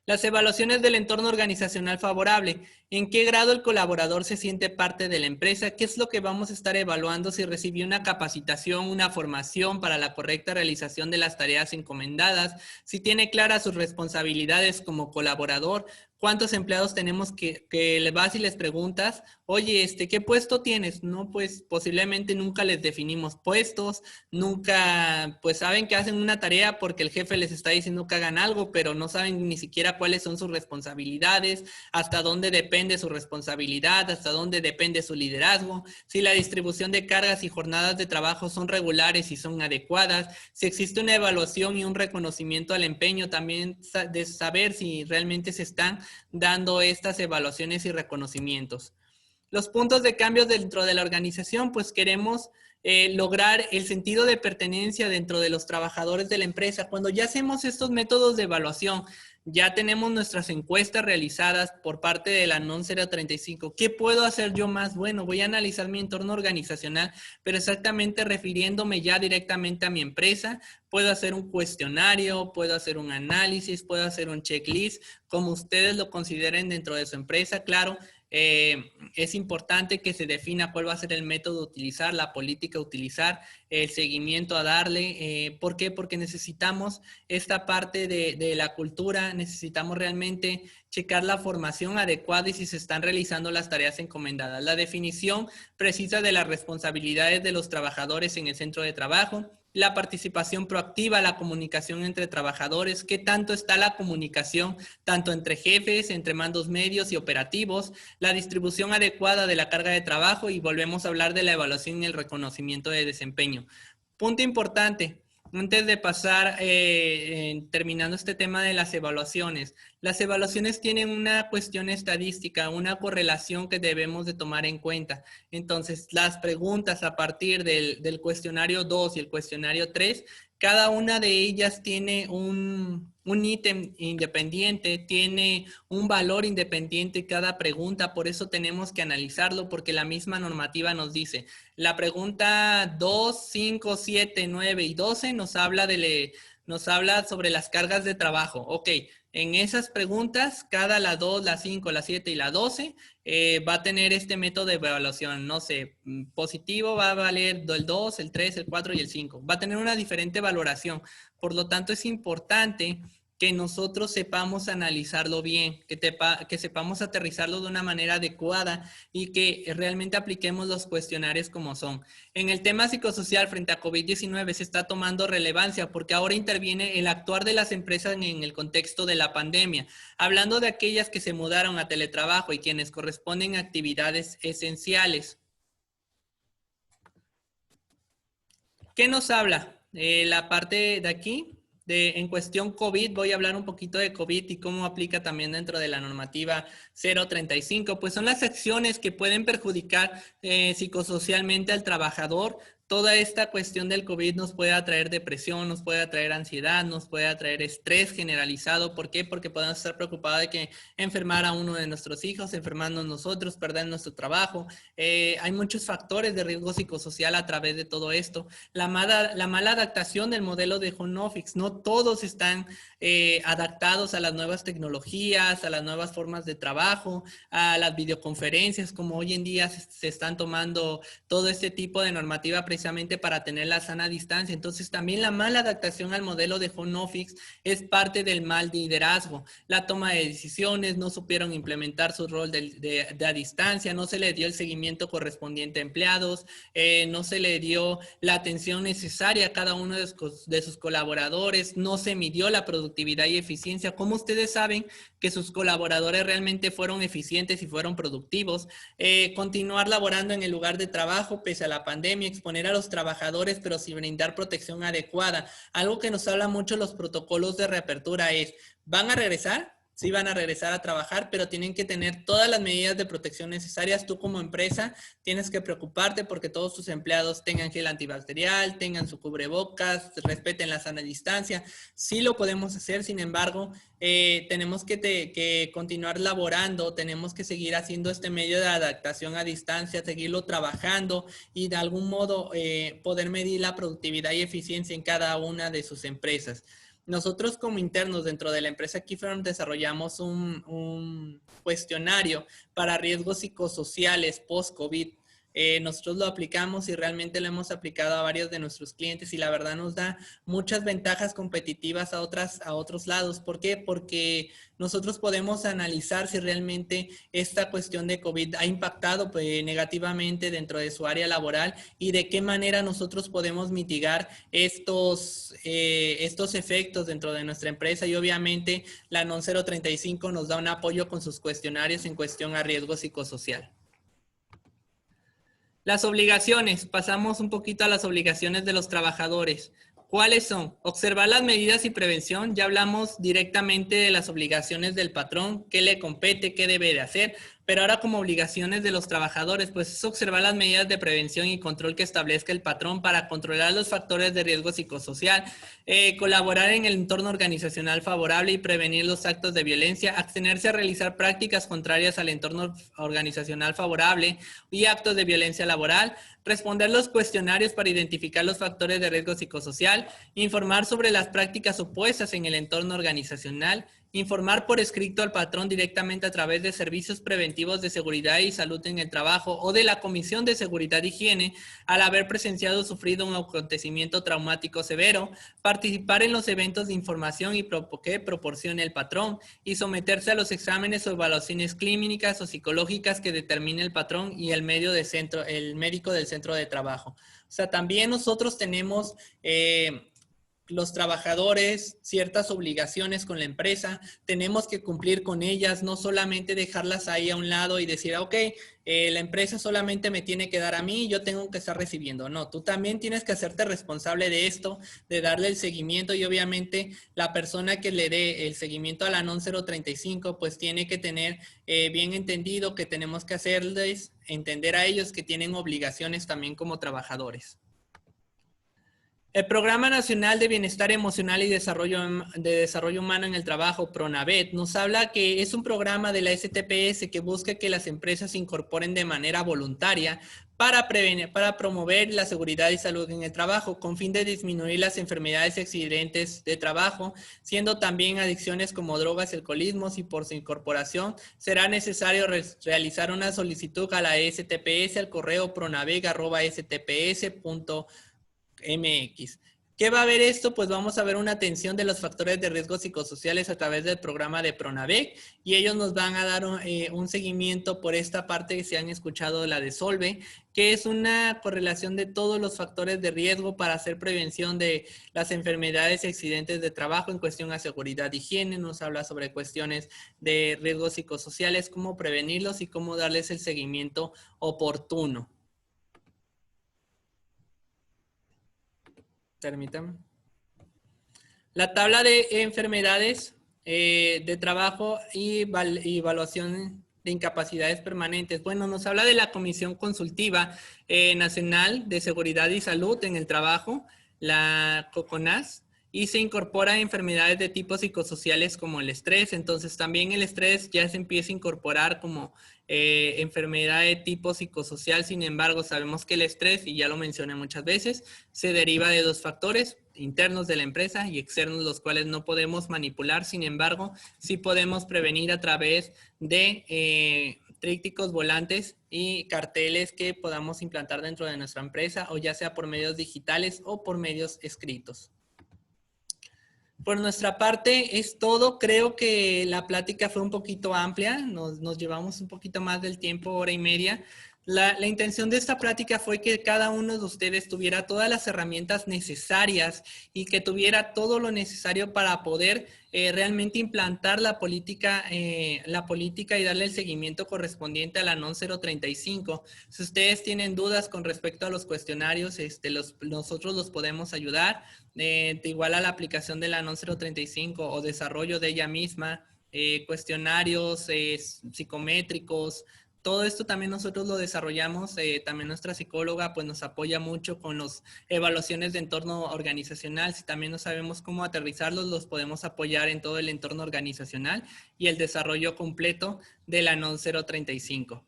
Las evaluaciones del entorno organizacional favorable. ¿En qué grado el colaborador se siente parte de la empresa? ¿Qué es lo que vamos a estar evaluando? Si recibió una capacitación, una formación para la correcta realización de las tareas encomendadas, si tiene claras sus responsabilidades como colaborador. ¿Cuántos empleados tenemos que le vas y les preguntas, oye, ¿qué puesto tienes? No, pues posiblemente nunca les definimos puestos, nunca, pues saben que hacen una tarea porque el jefe les está diciendo que hagan algo, pero no saben ni siquiera cuáles son sus responsabilidades, hasta dónde depende su responsabilidad, hasta dónde depende su liderazgo, si la distribución de cargas y jornadas de trabajo son regulares y son adecuadas, si existe una evaluación y un reconocimiento al empeño, también de saber si realmente se están dando estas evaluaciones y reconocimientos. Los puntos de cambio dentro de la organización, pues queremos lograr el sentido de pertenencia dentro de los trabajadores de la empresa. Cuando ya hacemos estos métodos de evaluación, ya tenemos nuestras encuestas realizadas por parte de la NOM 035. ¿Qué puedo hacer yo más? Bueno, voy a analizar mi entorno organizacional, pero exactamente refiriéndome ya directamente a mi empresa. Puedo hacer un cuestionario, puedo hacer un análisis, puedo hacer un checklist, como ustedes lo consideren dentro de su empresa. Claro, Es importante que se defina cuál va a ser el método a utilizar, la política a utilizar, el seguimiento a darle. ¿Por qué? Porque necesitamos esta parte de la cultura, necesitamos realmente checar la formación adecuada y si se están realizando las tareas encomendadas. La definición precisa de las responsabilidades de los trabajadores en el centro de trabajo, la participación proactiva, la comunicación entre trabajadores, qué tanto está la comunicación tanto entre jefes, entre mandos medios y operativos, la distribución adecuada de la carga de trabajo y volvemos a hablar de la evaluación y el reconocimiento de desempeño. Punto importante, antes de pasar terminando este tema de las evaluaciones tienen una cuestión estadística, una correlación que debemos de tomar en cuenta. Entonces, las preguntas a partir del cuestionario 2 y el cuestionario 3, cada una de ellas tiene un ítem independiente, tiene un valor independiente cada pregunta, por eso tenemos que analizarlo porque la misma normativa nos dice, la pregunta 2, 5, 7, 9 y 12 nos habla sobre las cargas de trabajo. Ok, en esas preguntas, cada la 2, la 5, la 7 y la 12 va a tener este método de evaluación. No sé, positivo va a valer el 2, el 3, el 4 y el 5. Va a tener una diferente valoración. Por lo tanto, es importante que nosotros sepamos analizarlo bien, que sepamos aterrizarlo de una manera adecuada y que realmente apliquemos los cuestionarios como son. En el tema psicosocial frente a COVID-19 se está tomando relevancia porque ahora interviene el actuar de las empresas en el contexto de la pandemia, hablando de aquellas que se mudaron a teletrabajo y quienes corresponden a actividades esenciales. ¿Qué nos habla? La parte de aquí. En cuestión COVID, voy a hablar un poquito de COVID y cómo aplica también dentro de la normativa 035, pues son las acciones que pueden perjudicar psicosocialmente al trabajador. Toda esta cuestión del COVID nos puede atraer depresión, nos puede atraer ansiedad, nos puede atraer estrés generalizado. ¿Por qué? Porque podemos estar preocupados de que enfermar a uno de nuestros hijos, enfermarnos nosotros, perder nuestro trabajo. Hay muchos factores de riesgo psicosocial a través de todo esto. La mala adaptación del modelo de home office. No todos están adaptados a las nuevas tecnologías, a las nuevas formas de trabajo, a las videoconferencias, como hoy en día se están tomando todo este tipo de normativa precisamente para tener la sana distancia. Entonces, también la mala adaptación al modelo de home office es parte del mal liderazgo. La toma de decisiones, no supieron implementar su rol a distancia, no se le dio el seguimiento correspondiente a empleados, no se le dio la atención necesaria a cada uno de sus colaboradores, no se midió la productividad y eficiencia. ¿Cómo ustedes saben que sus colaboradores realmente fueron eficientes y fueron productivos? Continuar laborando en el lugar de trabajo pese a la pandemia, exponer a los trabajadores pero sin brindar protección adecuada. Algo que nos habla mucho los protocolos de reapertura es, ¿van a regresar? Sí van a regresar a trabajar, pero tienen que tener todas las medidas de protección necesarias. Tú como empresa tienes que preocuparte porque todos tus empleados tengan gel antibacterial, tengan su cubrebocas, respeten la sana distancia. Sí lo podemos hacer, sin embargo, tenemos que continuar laborando, tenemos que seguir haciendo este medio de adaptación a distancia, seguirlo trabajando y de algún modo poder medir la productividad y eficiencia en cada una de sus empresas. Nosotros como internos dentro de la empresa Keyfirm desarrollamos un cuestionario para riesgos psicosociales post-COVID. Nosotros lo aplicamos y realmente lo hemos aplicado a varios de nuestros clientes y la verdad nos da muchas ventajas competitivas a otros lados. ¿Por qué? Porque nosotros podemos analizar si realmente esta cuestión de COVID ha impactado negativamente dentro de su área laboral y de qué manera nosotros podemos mitigar estos efectos dentro de nuestra empresa y obviamente la NOM 035 nos da un apoyo con sus cuestionarios en cuestión a riesgo psicosocial. Las obligaciones, pasamos un poquito a las obligaciones de los trabajadores. ¿Cuáles son? Observar las medidas y prevención. Ya hablamos directamente de las obligaciones del patrón, qué le compete, qué debe de hacer. Pero ahora como obligaciones de los trabajadores, pues es observar las medidas de prevención y control que establezca el patrón para controlar los factores de riesgo psicosocial, colaborar en el entorno organizacional favorable y prevenir los actos de violencia, abstenerse a realizar prácticas contrarias al entorno organizacional favorable y actos de violencia laboral, responder los cuestionarios para identificar los factores de riesgo psicosocial, informar sobre las prácticas opuestas en el entorno organizacional informar por escrito al patrón directamente a través de servicios preventivos de seguridad y salud en el trabajo o de la Comisión de Seguridad e Higiene al haber presenciado o sufrido un acontecimiento traumático severo, participar en los eventos de información y que proporcione el patrón y someterse a los exámenes o evaluaciones clínicas o psicológicas que determine el patrón y el médico del centro de trabajo. O sea, también nosotros tenemos los trabajadores ciertas obligaciones con la empresa, tenemos que cumplir con ellas, no solamente dejarlas ahí a un lado y decir, ok, la empresa solamente me tiene que dar a mí y yo tengo que estar recibiendo. No, tú también tienes que hacerte responsable de esto, de darle el seguimiento y obviamente la persona que le dé el seguimiento a la NOM 035 pues tiene que tener bien entendido que tenemos que hacerles entender a ellos que tienen obligaciones también como trabajadores. El Programa Nacional de Bienestar Emocional y Desarrollo Humano en el Trabajo, PRONAVET, nos habla que es un programa de la STPS que busca que las empresas se incorporen de manera voluntaria para promover la seguridad y salud en el trabajo, con fin de disminuir las enfermedades y accidentes de trabajo, siendo también adicciones como drogas y alcoholismos, y por su incorporación será necesario realizar una solicitud a la STPS al correo pronaveg@stps.mx. ¿Qué va a ver esto? Pues vamos a ver una atención de los factores de riesgo psicosociales a través del programa de PRONAVEG y ellos nos van a dar un seguimiento por esta parte que se han escuchado, la de SOLVE, que es una correlación de todos los factores de riesgo para hacer prevención de las enfermedades y accidentes de trabajo en cuestión a seguridad y higiene. Nos habla sobre cuestiones de riesgos psicosociales, cómo prevenirlos y cómo darles el seguimiento oportuno. Permítame. La tabla de enfermedades de trabajo y evaluación de incapacidades permanentes. Bueno, nos habla de la Comisión Consultiva Nacional de Seguridad y Salud en el Trabajo, la COCONAS, y se incorpora enfermedades de tipo psicosociales como el estrés. Entonces, también el estrés ya se empieza a incorporar como enfermedad de tipo psicosocial. Sin embargo, sabemos que el estrés, y ya lo mencioné muchas veces, se deriva de dos factores internos de la empresa y externos, los cuales no podemos manipular. Sin embargo, sí podemos prevenir a través de trípticos, volantes y carteles que podamos implantar dentro de nuestra empresa, o ya sea por medios digitales o por medios escritos. Por nuestra parte es todo. Creo que la plática fue un poquito amplia, nos llevamos un poquito más del tiempo, hora y media. La intención de esta plática fue que cada uno de ustedes tuviera todas las herramientas necesarias y que tuviera todo lo necesario para poder realmente implantar la política y darle el seguimiento correspondiente a la NOM 035. Si ustedes tienen dudas con respecto a los cuestionarios, nosotros los podemos ayudar. Igual a la aplicación de la NOM 035 o desarrollo de ella misma, cuestionarios psicométricos. Todo esto también nosotros lo desarrollamos, también nuestra psicóloga pues nos apoya mucho con las evaluaciones de entorno organizacional. Si también no sabemos cómo aterrizarlos, los podemos apoyar en todo el entorno organizacional y el desarrollo completo de la NOM 035.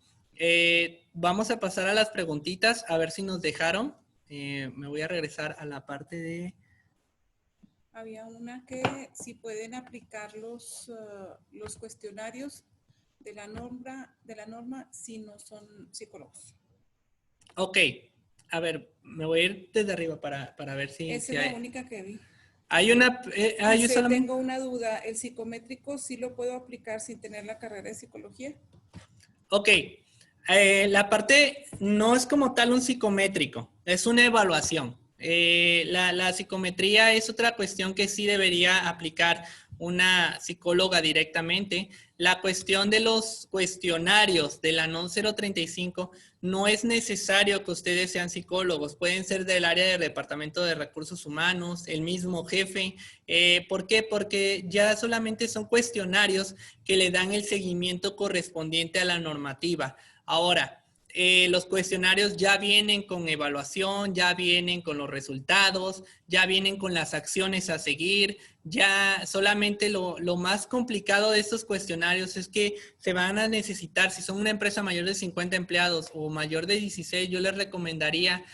Vamos a pasar a las preguntitas, a ver si nos dejaron. Me voy a regresar a la parte de... Había una que si pueden aplicar los cuestionarios de la norma si no son psicólogos. Ok, a ver, me voy a ir desde arriba para ver si... Esa si es hay... la única que vi. Hay una... Tengo una duda, ¿el psicométrico sí lo puedo aplicar sin tener la carrera de psicología? Ok, la parte no es como tal un psicométrico, es una evaluación. La psicometría es otra cuestión que sí debería aplicar una psicóloga directamente. La cuestión de los cuestionarios de la NOM 035 no es necesario que ustedes sean psicólogos, pueden ser del área del Departamento de Recursos Humanos, el mismo jefe. ¿Por qué? Porque ya solamente son cuestionarios que le dan el seguimiento correspondiente a la normativa. Ahora, los cuestionarios ya vienen con evaluación, ya vienen con los resultados, ya vienen con las acciones a seguir. Ya solamente lo más complicado de estos cuestionarios es que se van a necesitar, si son una empresa mayor de 50 empleados o mayor de 16, yo les recomendaría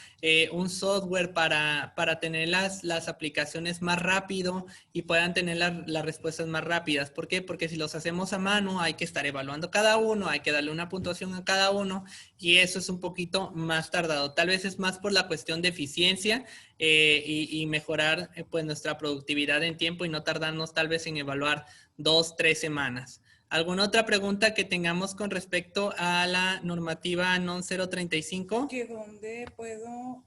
un software para tener las aplicaciones más rápido y puedan tener las respuestas más rápidas. ¿Por qué? Porque si los hacemos a mano hay que estar evaluando cada uno, hay que darle una puntuación a cada uno y eso es un poquito más tardado. Tal vez es más por la cuestión de eficiencia y mejorar pues nuestra productividad en tiempo y no tardarnos tal vez en evaluar 2, 3 semanas. ¿Alguna otra pregunta que tengamos con respecto a la normativa NON 035? ¿Que dónde puedo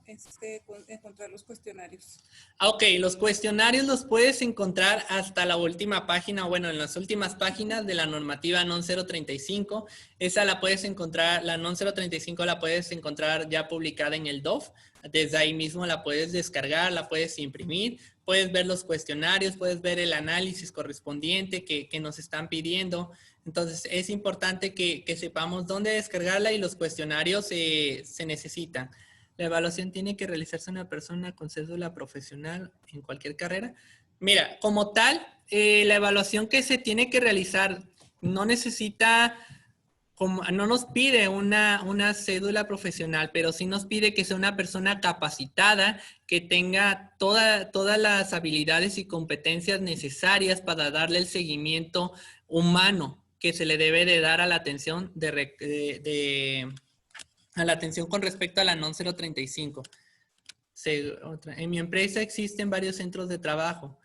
encontrar los cuestionarios? Ok, los cuestionarios los puedes encontrar hasta la última página, bueno, en las últimas páginas de la normativa NON 035. Esa la puedes encontrar, la NON 035 la puedes encontrar ya publicada en el DOF. Desde ahí mismo la puedes descargar, la puedes imprimir, puedes ver los cuestionarios, puedes ver el análisis correspondiente que nos están pidiendo. Entonces, es importante que sepamos dónde descargarla y los cuestionarios se necesitan. La evaluación tiene que realizarse una persona con cédula profesional en cualquier carrera. Mira, como tal, la evaluación que se tiene que realizar no necesita, no nos pide una cédula profesional, pero sí nos pide que sea una persona capacitada, que tenga todas las habilidades y competencias necesarias para darle el seguimiento humano que se le debe de dar a la atención a la atención con respecto a la NON 035. En mi empresa existen varios centros de trabajo.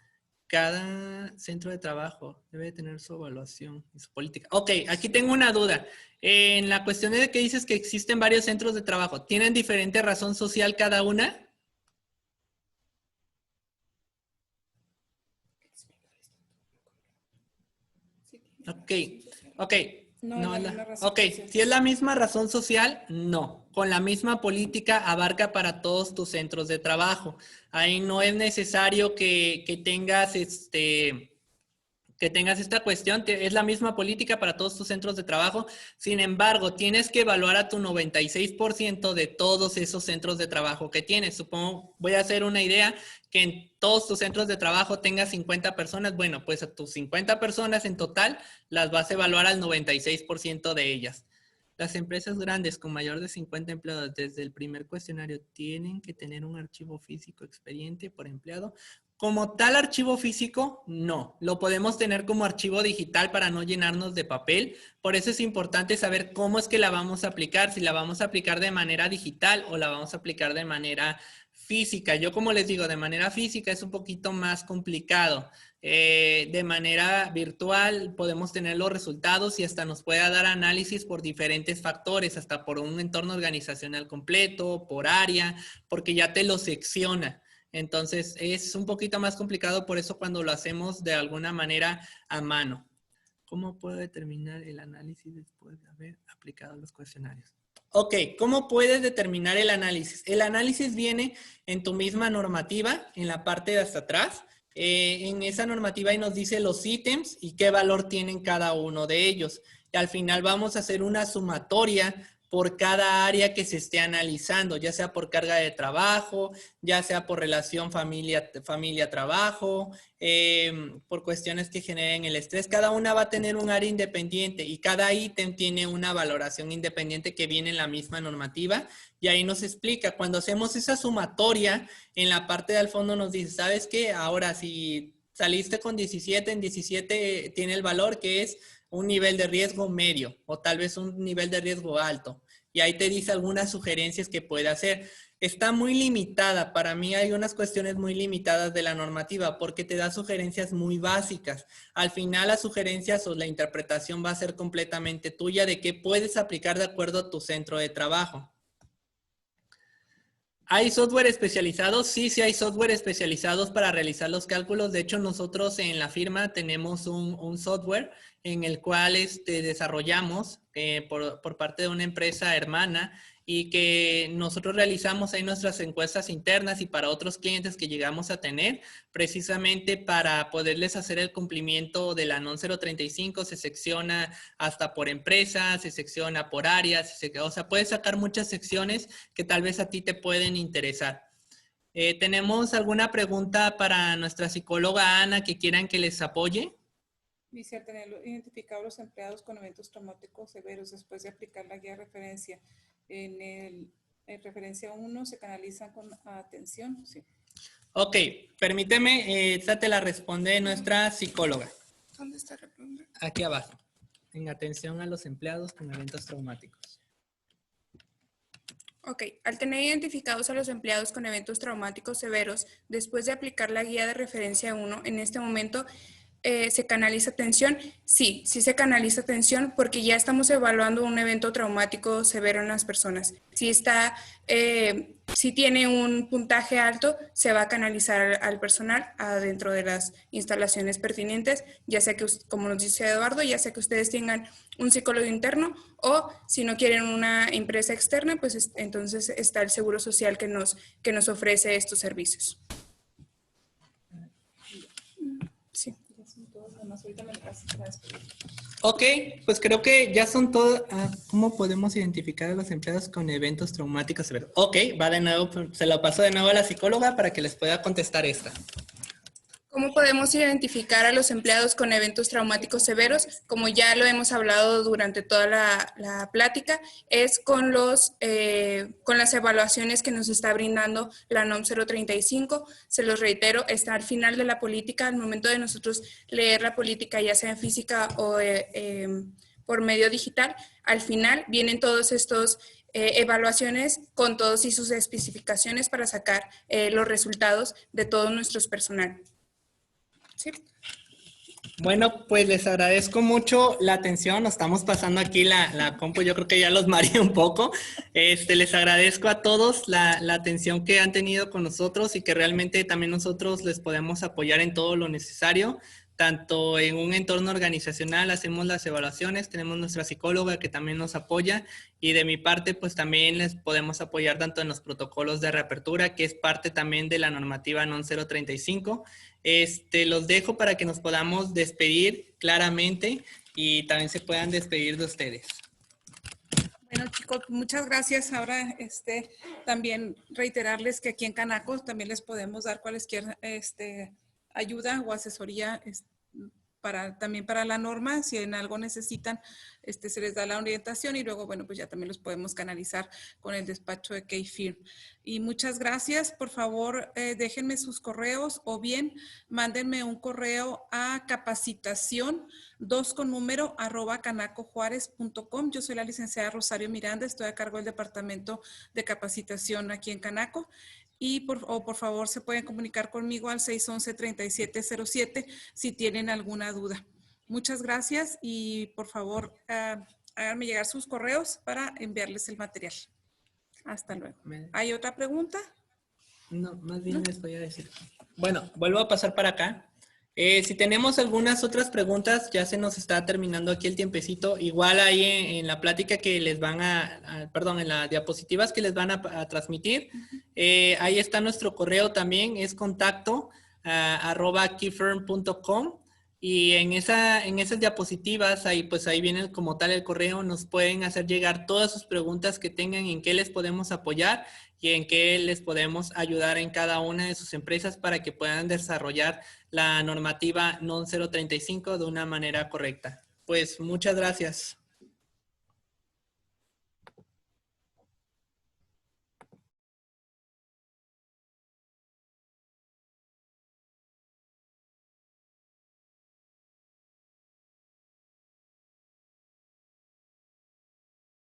Cada centro de trabajo debe tener su evaluación y su política. Ok, aquí tengo una duda. En la cuestión de que dices que existen varios centros de trabajo, ¿tienen diferente razón social cada una? Ok, ok. No, es la misma razón ok, social. si es la misma razón social, no. Con la misma política abarca para todos tus centros de trabajo. Ahí no es necesario que tengas esta cuestión, es la misma política para todos tus centros de trabajo. Sin embargo, tienes que evaluar a tu 96% de todos esos centros de trabajo que tienes. Supongo, voy a hacer una idea, que en todos tus centros de trabajo tengas 50 personas. Bueno, pues a tus 50 personas en total las vas a evaluar al 96% de ellas. Las empresas grandes con mayor de 50 empleados desde el primer cuestionario tienen que tener un archivo físico expediente por empleado. Como tal archivo físico, no. Lo podemos tener como archivo digital para no llenarnos de papel. Por eso es importante saber cómo es que la vamos a aplicar. Si la vamos a aplicar de manera digital o la vamos a aplicar de manera física. Yo, como les digo, de manera física es un poquito más complicado. De manera virtual podemos tener los resultados y hasta nos puede dar análisis por diferentes factores, hasta por un entorno organizacional completo, por área, porque ya te lo secciona. Entonces, es un poquito más complicado, por eso cuando lo hacemos de alguna manera a mano. ¿Cómo puedo determinar el análisis después de haber aplicado los cuestionarios? Ok, ¿cómo puedes determinar el análisis? El análisis viene en tu misma normativa, en la parte de hasta atrás. En esa normativa ahí nos dice los ítems y qué valor tienen cada uno de ellos. Y al final vamos a hacer una sumatoria por cada área que se esté analizando, ya sea por carga de trabajo, ya sea por relación familia-trabajo, por cuestiones que generen el estrés. Cada una va a tener un área independiente y cada ítem tiene una valoración independiente que viene en la misma normativa y ahí nos explica. Cuando hacemos esa sumatoria, en la parte del fondo nos dice, ¿sabes qué? Ahora si saliste con 17, en 17 tiene el valor que es un nivel de riesgo medio o tal vez un nivel de riesgo alto. Y ahí te dice algunas sugerencias que puede hacer. Está muy limitada. Para mí hay unas cuestiones muy limitadas de la normativa porque te da sugerencias muy básicas. Al final las sugerencias o la interpretación va a ser completamente tuya de qué puedes aplicar de acuerdo a tu centro de trabajo. ¿Hay software especializado? Sí, sí hay software especializados para realizar los cálculos. De hecho, nosotros en la firma tenemos un software en el cual desarrollamos por parte de una empresa hermana y que nosotros realizamos ahí nuestras encuestas internas y para otros clientes que llegamos a tener, precisamente para poderles hacer el cumplimiento de la NOM 035, se secciona hasta por empresa, se secciona por áreas, o sea, puedes sacar muchas secciones que tal vez a ti te pueden interesar. ¿Tenemos alguna pregunta para nuestra psicóloga Ana que quieran que les apoye? Dice, al tener identificados los empleados con eventos traumáticos severos después de aplicar la guía de referencia, en referencia 1 se canalizan con atención. Sí. Ok, permíteme, esta te la responde nuestra psicóloga. ¿Dónde está la pregunta? Aquí abajo, en atención a los empleados con eventos traumáticos. Ok, al tener identificados a los empleados con eventos traumáticos severos, después de aplicar la guía de referencia 1, en este momento ¿se canaliza atención? Sí, sí se canaliza atención porque ya estamos evaluando un evento traumático severo en las personas. Si tiene un puntaje alto, se va a canalizar al personal adentro de las instalaciones pertinentes, ya sea que, como nos dice Eduardo, ya sea que ustedes tengan un psicólogo interno o si no quieren una empresa externa, pues entonces está el Seguro Social que nos ofrece estos servicios. Sí. Ok, pues creo que ya son todos. ¿Cómo podemos identificar a los empleados con eventos traumáticos severos? Ok, va de nuevo, se lo paso de nuevo a la psicóloga para que les pueda contestar esta. ¿Cómo podemos identificar a los empleados con eventos traumáticos severos? Como ya lo hemos hablado durante toda la plática, es con las evaluaciones que nos está brindando la NOM 035. Se los reitero, está al final de la política, al momento de nosotros leer la política, ya sea en física o por medio digital, al final vienen todos estos evaluaciones con todos y sus especificaciones para sacar los resultados de todo nuestro personal. Sí. Bueno, pues les agradezco mucho la atención. Nos estamos pasando aquí la compu. Yo creo que ya los mareé un poco. Les agradezco a todos la atención que han tenido con nosotros y que realmente también nosotros les podemos apoyar en todo lo necesario. Tanto en un entorno organizacional hacemos las evaluaciones, tenemos nuestra psicóloga que también nos apoya y de mi parte pues también les podemos apoyar tanto en los protocolos de reapertura que es parte también de la normativa NOM 035. Los dejo para que nos podamos despedir claramente y también se puedan despedir de ustedes. Bueno, chicos, muchas gracias. Ahora también reiterarles que aquí en Canaco también les podemos dar cualquier ayuda o asesoría también para la norma. Si en algo necesitan, se les da la orientación y luego, bueno, pues ya también los podemos canalizar con el despacho de K-Firm. Y muchas gracias. Por favor, déjenme sus correos o bien mándenme un correo a capacitación2@canacojuarez.com. Yo soy la licenciada Rosario Miranda, estoy a cargo del Departamento de Capacitación aquí en Canaco. Y por favor se pueden comunicar conmigo al 611-3707 si tienen alguna duda. Muchas gracias y por favor háganme llegar sus correos para enviarles el material. Hasta luego. ¿Hay otra pregunta? No, más bien les voy a decir. Bueno, vuelvo a pasar para acá. Si tenemos algunas otras preguntas, ya se nos está terminando aquí el tiempecito. Igual ahí en la plática que les van en las diapositivas que les van a transmitir, ahí está nuestro correo también, es contacto@keyfirm.com y en esas diapositivas, ahí viene como tal el correo, nos pueden hacer llegar todas sus preguntas que tengan, en qué les podemos apoyar y en qué les podemos ayudar en cada una de sus empresas para que puedan desarrollar la normativa NOM 035 de una manera correcta. Pues muchas gracias.